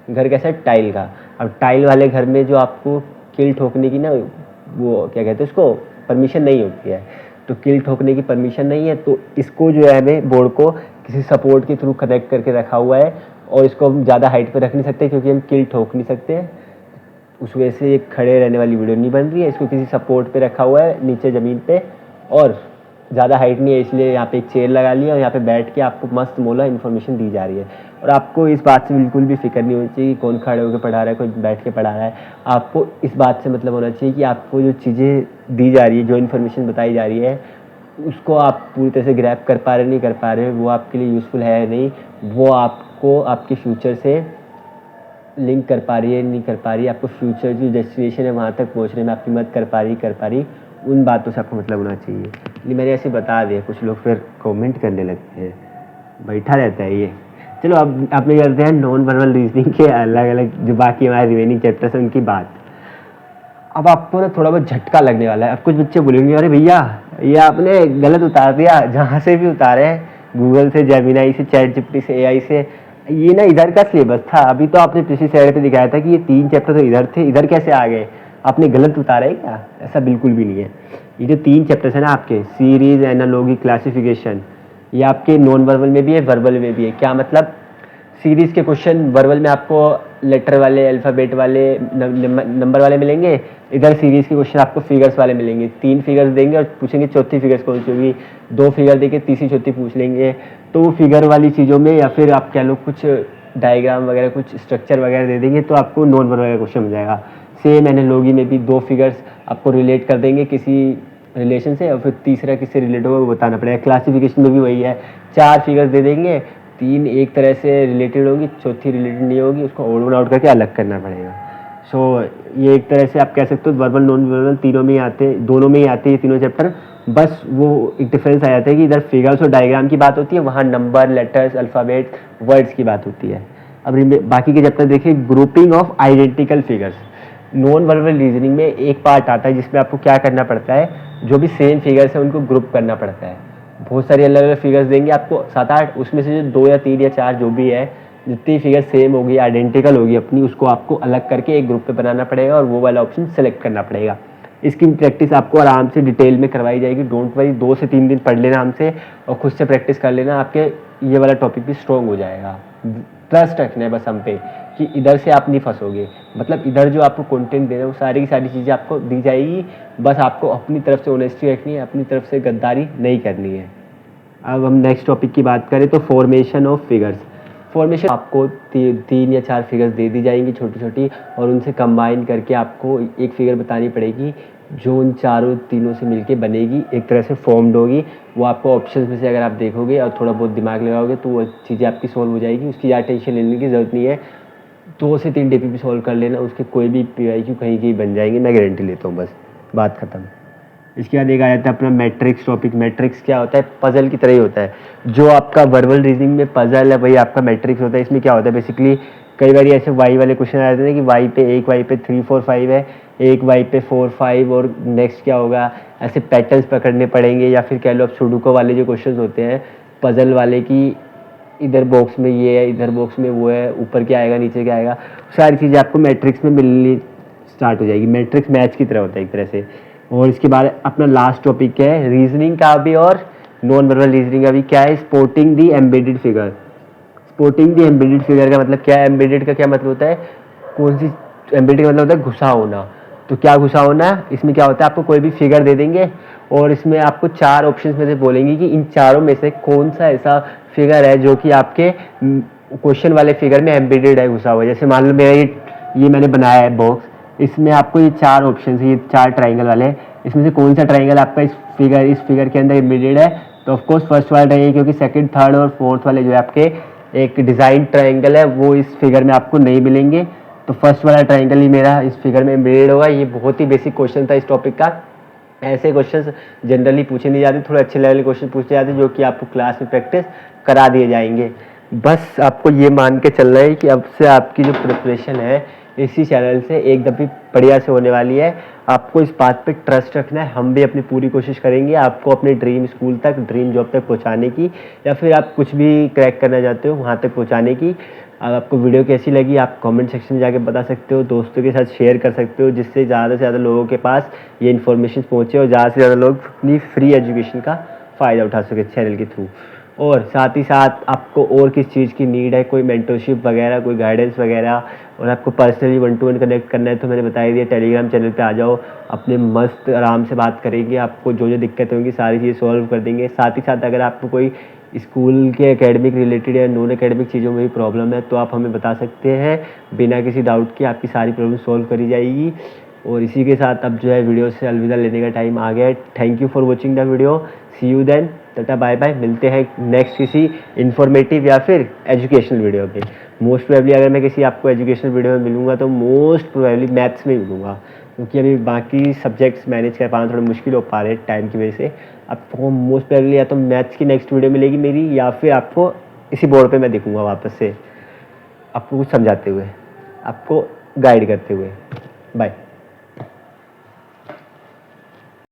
A: घर कैसा है, टाइल का। अब टाइल वाले घर में जो आपको किल ठोकने की ना, वो क्या कहते हैं उसको, परमिशन नहीं होती है। तो किल ठोकने की परमिशन नहीं है, तो इसको जो है हमें बोर्ड को किसी सपोर्ट के थ्रू कनेक्ट करके रखा हुआ है। और इसको हम ज़्यादा हाइट पे रख नहीं सकते क्योंकि हम किल ठोक नहीं सकते। उस वजह से ये खड़े रहने वाली वीडियो नहीं बन रही है। इसको किसी सपोर्ट पे रखा हुआ है नीचे ज़मीन पे, और ज़्यादा हाइट नहीं है, इसलिए यहाँ पे एक चेयर लगा लिया और यहाँ पे बैठ के आपको मस्त मोला इन्फॉर्मेशन दी जा रही है। और आपको इस बात से बिल्कुल भी फिक्र नहीं होनी चाहिए कि कौन खड़े होकर पढ़ा रहा है, कोई बैठ के पढ़ा रहा है। आपको इस बात से मतलब होना चाहिए कि आपको जो चीज़ें दी जा रही है, जो इन्फॉर्मेशन बताई जा रही है, उसको आप पूरी तरह से ग्रैब कर पा रहे नहीं कर पा रहे, वो आपके लिए यूज़फुल है नहीं, वो आपको आपके फ्यूचर से लिंक कर पा रही है नहीं कर पा रही है, आपको फ्यूचर जो डेस्टिनेशन है वहाँ तक पहुँचने में आपकी मदद कर पा रही, उन बातों से आपको मतलब होना चाहिए। नहीं, मैंने ऐसे बता दिया, कुछ लोग फिर कमेंट करने लगते हैं, बैठा रहता है ये। चलो अब आपने करते हैं नॉन वर्बल रीजनिंग के अलग अलग जो बाकी हमारे रिमेनिंग चैप्टर्स हैं उनकी बात। अब आपको ना थोड़ा बहुत झटका लगने वाला है। अब कुछ बच्चे बोलेंगे अरे भैया ये आपने गलत उतार दिया, जहाँ से भी उतारे हैं, गूगल से, जेमिनाई से, चैटजीपीटी से, एआई से, ये ना इधर का सिलेबस था। अभी तो आपने पिछली स्लाइड पे दिखाया था कि ये 3 चैप्टर तो इधर थे, इधर कैसे आ गए, आपने गलत उतारा है क्या? ऐसा बिल्कुल भी नहीं है। ये जो 3 चैप्टर्स है ना आपके, सीरीज, एनालॉजी, क्लासिफिकेशन, ये आपके नॉन वर्बल में भी है, वर्बल में भी है। क्या मतलब, सीरीज के क्वेश्चन वर्बल में आपको लेटर वाले, अल्फ़ाबेट वाले, नंबर वाले मिलेंगे, इधर सीरीज के क्वेश्चन आपको फिगर्स वाले मिलेंगे। 3 फिगर्स देंगे और पूछेंगे चौथी फिगर्स कौन सी होगी, 2 फिगर देके तीसरी चौथी पूछ लेंगे। तो फिगर वाली चीज़ों में, या फिर आप कह लो कुछ डायग्राम वगैरह, कुछ स्ट्रक्चर वगैरह दे देंगे, तो आपको नॉन वर्बल का क्वेश्चन मिल जाएगा। सेम एनालॉजी में भी 2 फिगर्स आपको रिलेट कर देंगे किसी रिलेशन से, और फिर तीसरा किससे रिलेट होगा वो बताना पड़ेगा। क्लासिफिकेशन में भी वही है, 4 फिगर्स दे देंगे, 3 एक तरह से रिलेटेड होगी, चौथी रिलेटेड नहीं होगी, उसको ऑड वन आउट करके अलग करना पड़ेगा। सो ये एक तरह से आप कह सकते हो वर्बल नॉन वर्बल तीनों में ही आते हैं, दोनों में ही आते हैं तीनों चैप्टर। बस वो एक डिफरेंस आ जाता है कि इधर फिगर्स और डायग्राम की बात होती है, वहाँ नंबर, लेटर्स, अल्फ़ाबेट, वर्ड्स की बात होती है। अब बाकी के चैप्टर देखिए, grouping of identical figures. Non verbal reasoning में एक पार्ट आता है जिसमें आपको क्या करना पड़ता है, जो भी सेम फिगर्स है उनको ग्रुप करना पड़ता है। बहुत सारी अलग अलग फिगर्स देंगे आपको 7-8, उसमें से जो 2 या 3 या 4 जो भी है, जितनी फिगर सेम होगी, आइडेंटिकल होगी अपनी, उसको आपको अलग करके एक ग्रुप पे बनाना पड़ेगा और वो वाला ऑप्शन सेलेक्ट करना पड़ेगा। इसकी प्रैक्टिस आपको आराम से डिटेल में करवाई जाएगी, डोंट वरी। 2 से 3 दिन पढ़ लेना हमसे और खुद से प्रैक्टिस कर लेना, आपके ये वाला टॉपिक भी स्ट्रॉन्ग हो जाएगा। ट्रस्ट रखना है बस हम पे कि इधर से आप नहीं फंसोगे, मतलब इधर जो आपको कंटेंट दे रहे हैं वो सारी की सारी चीज़ें आपको दी जाएगी, बस आपको अपनी तरफ से ऑनेस्टी रखनी है, अपनी तरफ से गद्दारी नहीं करनी है। अब हम नेक्स्ट टॉपिक की बात करें तो फॉर्मेशन ऑफ फिगर्स। फॉर्मेशन आपको 3 या 4 फिगर्स दे दी जाएंगी छोटी छोटी, और उनसे कंबाइन करके आपको एक फिगर बतानी पड़ेगी जो उन तीनों से मिलके बनेगी, एक तरह से फॉर्म्ड होगी। वो आपको ऑप्शंस में से अगर आप देखोगे और थोड़ा बहुत दिमाग लगाओगे तो वो चीज़ें आपकी सॉल्व हो जाएगी, उसकी ज़्यादा टेंशन लेने की ज़रूरत नहीं है। 2 से 3 DPP सॉल्व कर लेना, उसके कोई भी PYQ कहीं की बन जाएंगे, मैं गारंटी लेता हूँ, बस बात खत्म। इसके बाद एक आ जाता है अपना मैट्रिक्स टॉपिक। मैट्रिक्स क्या होता है, पजल की तरह ही होता है। जो आपका वर्बल रीजनिंग में पजल है वही आपका मैट्रिक्स होता है। इसमें क्या होता है बेसिकली, कई बार ऐसे वाई वाले क्वेश्चन आ जाते हैं कि वाई पे 1 वाई पे 3 4 5 है, 1 वाई पे 4 5 और नेक्स्ट क्या होगा, ऐसे पैटर्न्स पकड़ने पड़ेंगे। या फिर कह लो आप सुडोकू वाले जो क्वेश्चन होते हैं पजल वाले की, इधर बॉक्स में ये है, इधर बॉक्स में वो है, ऊपर क्या आएगा नीचे क्या आएगा, सारी चीज़ें आपको मैट्रिक्स में मिलनी स्टार्ट हो जाएगी। मैट्रिक्स मैच की तरह होता है एक तरह से। और इसके बाद अपना लास्ट टॉपिक है रीजनिंग का भी और नॉन वर्बल रीजनिंग का भी, क्या है, स्पोर्टिंग दी एम्बेडेड फिगर। स्पोर्टिंग दी एम्बेडेड फिगर का मतलब क्या है, एम्बेडेड का क्या मतलब होता है, कौन सी, एम्बेडेड का मतलब होता है घुसा होना। तो क्या घुसा होना, इसमें क्या होता है, आपको कोई भी फिगर दे देंगे और इसमें आपको 4 ऑप्शंस में से बोलेंगे कि इन चारों में से कौन सा ऐसा फिगर है जो कि आपके क्वेश्चन वाले फिगर में एम्बेडेड है, घुसा हुआ है। जैसे मान लो मेरा ये मैंने बनाया है बॉक्स, इसमें आपको ये 4 ऑप्शन है, ये 4 ट्राइंगल वाले, इसमें से कौन सा ट्राइंगल आपका इस फिगर के अंदर एम्बेडेड है। तो ऑफकोर्स फर्स्ट वाला ट्राइंगल, क्योंकि सेकंड, थर्ड और फोर्थ वाले जो है आपके एक डिज़ाइन ट्राइंगल है वो इस फिगर में आपको नहीं मिलेंगे। तो फर्स्ट वाला ट्राइंगल ही मेरा इस फिगर में एम्बेडेड होगा। ये बहुत ही बेसिक क्वेश्चन था इस टॉपिक का। ऐसे क्वेश्चंस जनरली पूछे नहीं जाते, थोड़े अच्छे लेवल के क्वेश्चन पूछे जाते हैं जो कि आपको क्लास में प्रैक्टिस करा दिए जाएंगे। बस आपको ये मान के चलना है कि अब से आपकी जो प्रिपरेशन है इसी चैनल से एक दफ़ी बढ़िया से होने वाली है। आपको इस बात पे ट्रस्ट रखना है, हम भी अपनी पूरी कोशिश करेंगे आपको अपने ड्रीम स्कूल तक, ड्रीम जॉब तक पहुंचाने की, या फिर आप कुछ भी क्रैक करना चाहते हो वहाँ तक पहुँचाने की। अब आपको वीडियो कैसी लगी आप कमेंट सेक्शन में जाके बता सकते हो, दोस्तों के साथ शेयर कर सकते हो, जिससे ज़्यादा से ज़्यादा लोगों के पास ये इन्फॉर्मेशन पहुँचे और ज़्यादा से ज़्यादा लोग अपनी फ्री एजुकेशन का फ़ायदा उठा सके चैनल के थ्रू। और साथ ही साथ आपको और किस चीज़ की नीड है, कोई मेंटरशिप वगैरह, कोई गाइडेंस वगैरह, और आपको पर्सनली 1-to-1 कनेक्ट करना है तो मैंने बता दिया, टेलीग्राम चैनल पे आ जाओ, अपने मस्त आराम से बात करेंगे, आपको जो जो दिक्कतें होंगी सारी चीज़ें सॉल्व कर देंगे। साथ ही साथ अगर आपको कोई स्कूल के एकेडमिक रिलेटेड या नॉन एकेडमिक चीज़ों में भी प्रॉब्लम है तो आप हमें बता सकते हैं, बिना किसी डाउट के आपकी सारी प्रॉब्लम सॉल्व करी जाएगी। और इसी के साथ अब जो है वीडियो से अलविदा लेने का टाइम आ गया है। Thank you for watching the video, see you then, tata bye bye. मिलते हैं नेक्स्ट किसी इन्फॉर्मेटिव या फिर एजुकेशनल वीडियो पे। मोस्ट प्रोबेबली अगर मैं किसी आपको एजुकेशनल वीडियो में मिलूंगा तो मोस्ट प्रोबेबली मैथ्स में ही मिलूंगा, क्योंकि अभी बाकी सब्जेक्ट्स मैनेज कर पाना थोड़ा मुश्किल हो पा रहे हैं टाइम की वजह से। आपको मोस्ट प्रोबेबली या तो मैथ्स की नेक्स्ट वीडियो मिलेगी मेरी, या फिर आपको इसी बोर्ड पे मैं दिखूंगा वापस से, आपको कुछ समझाते हुए, आपको गाइड करते हुए। बाय।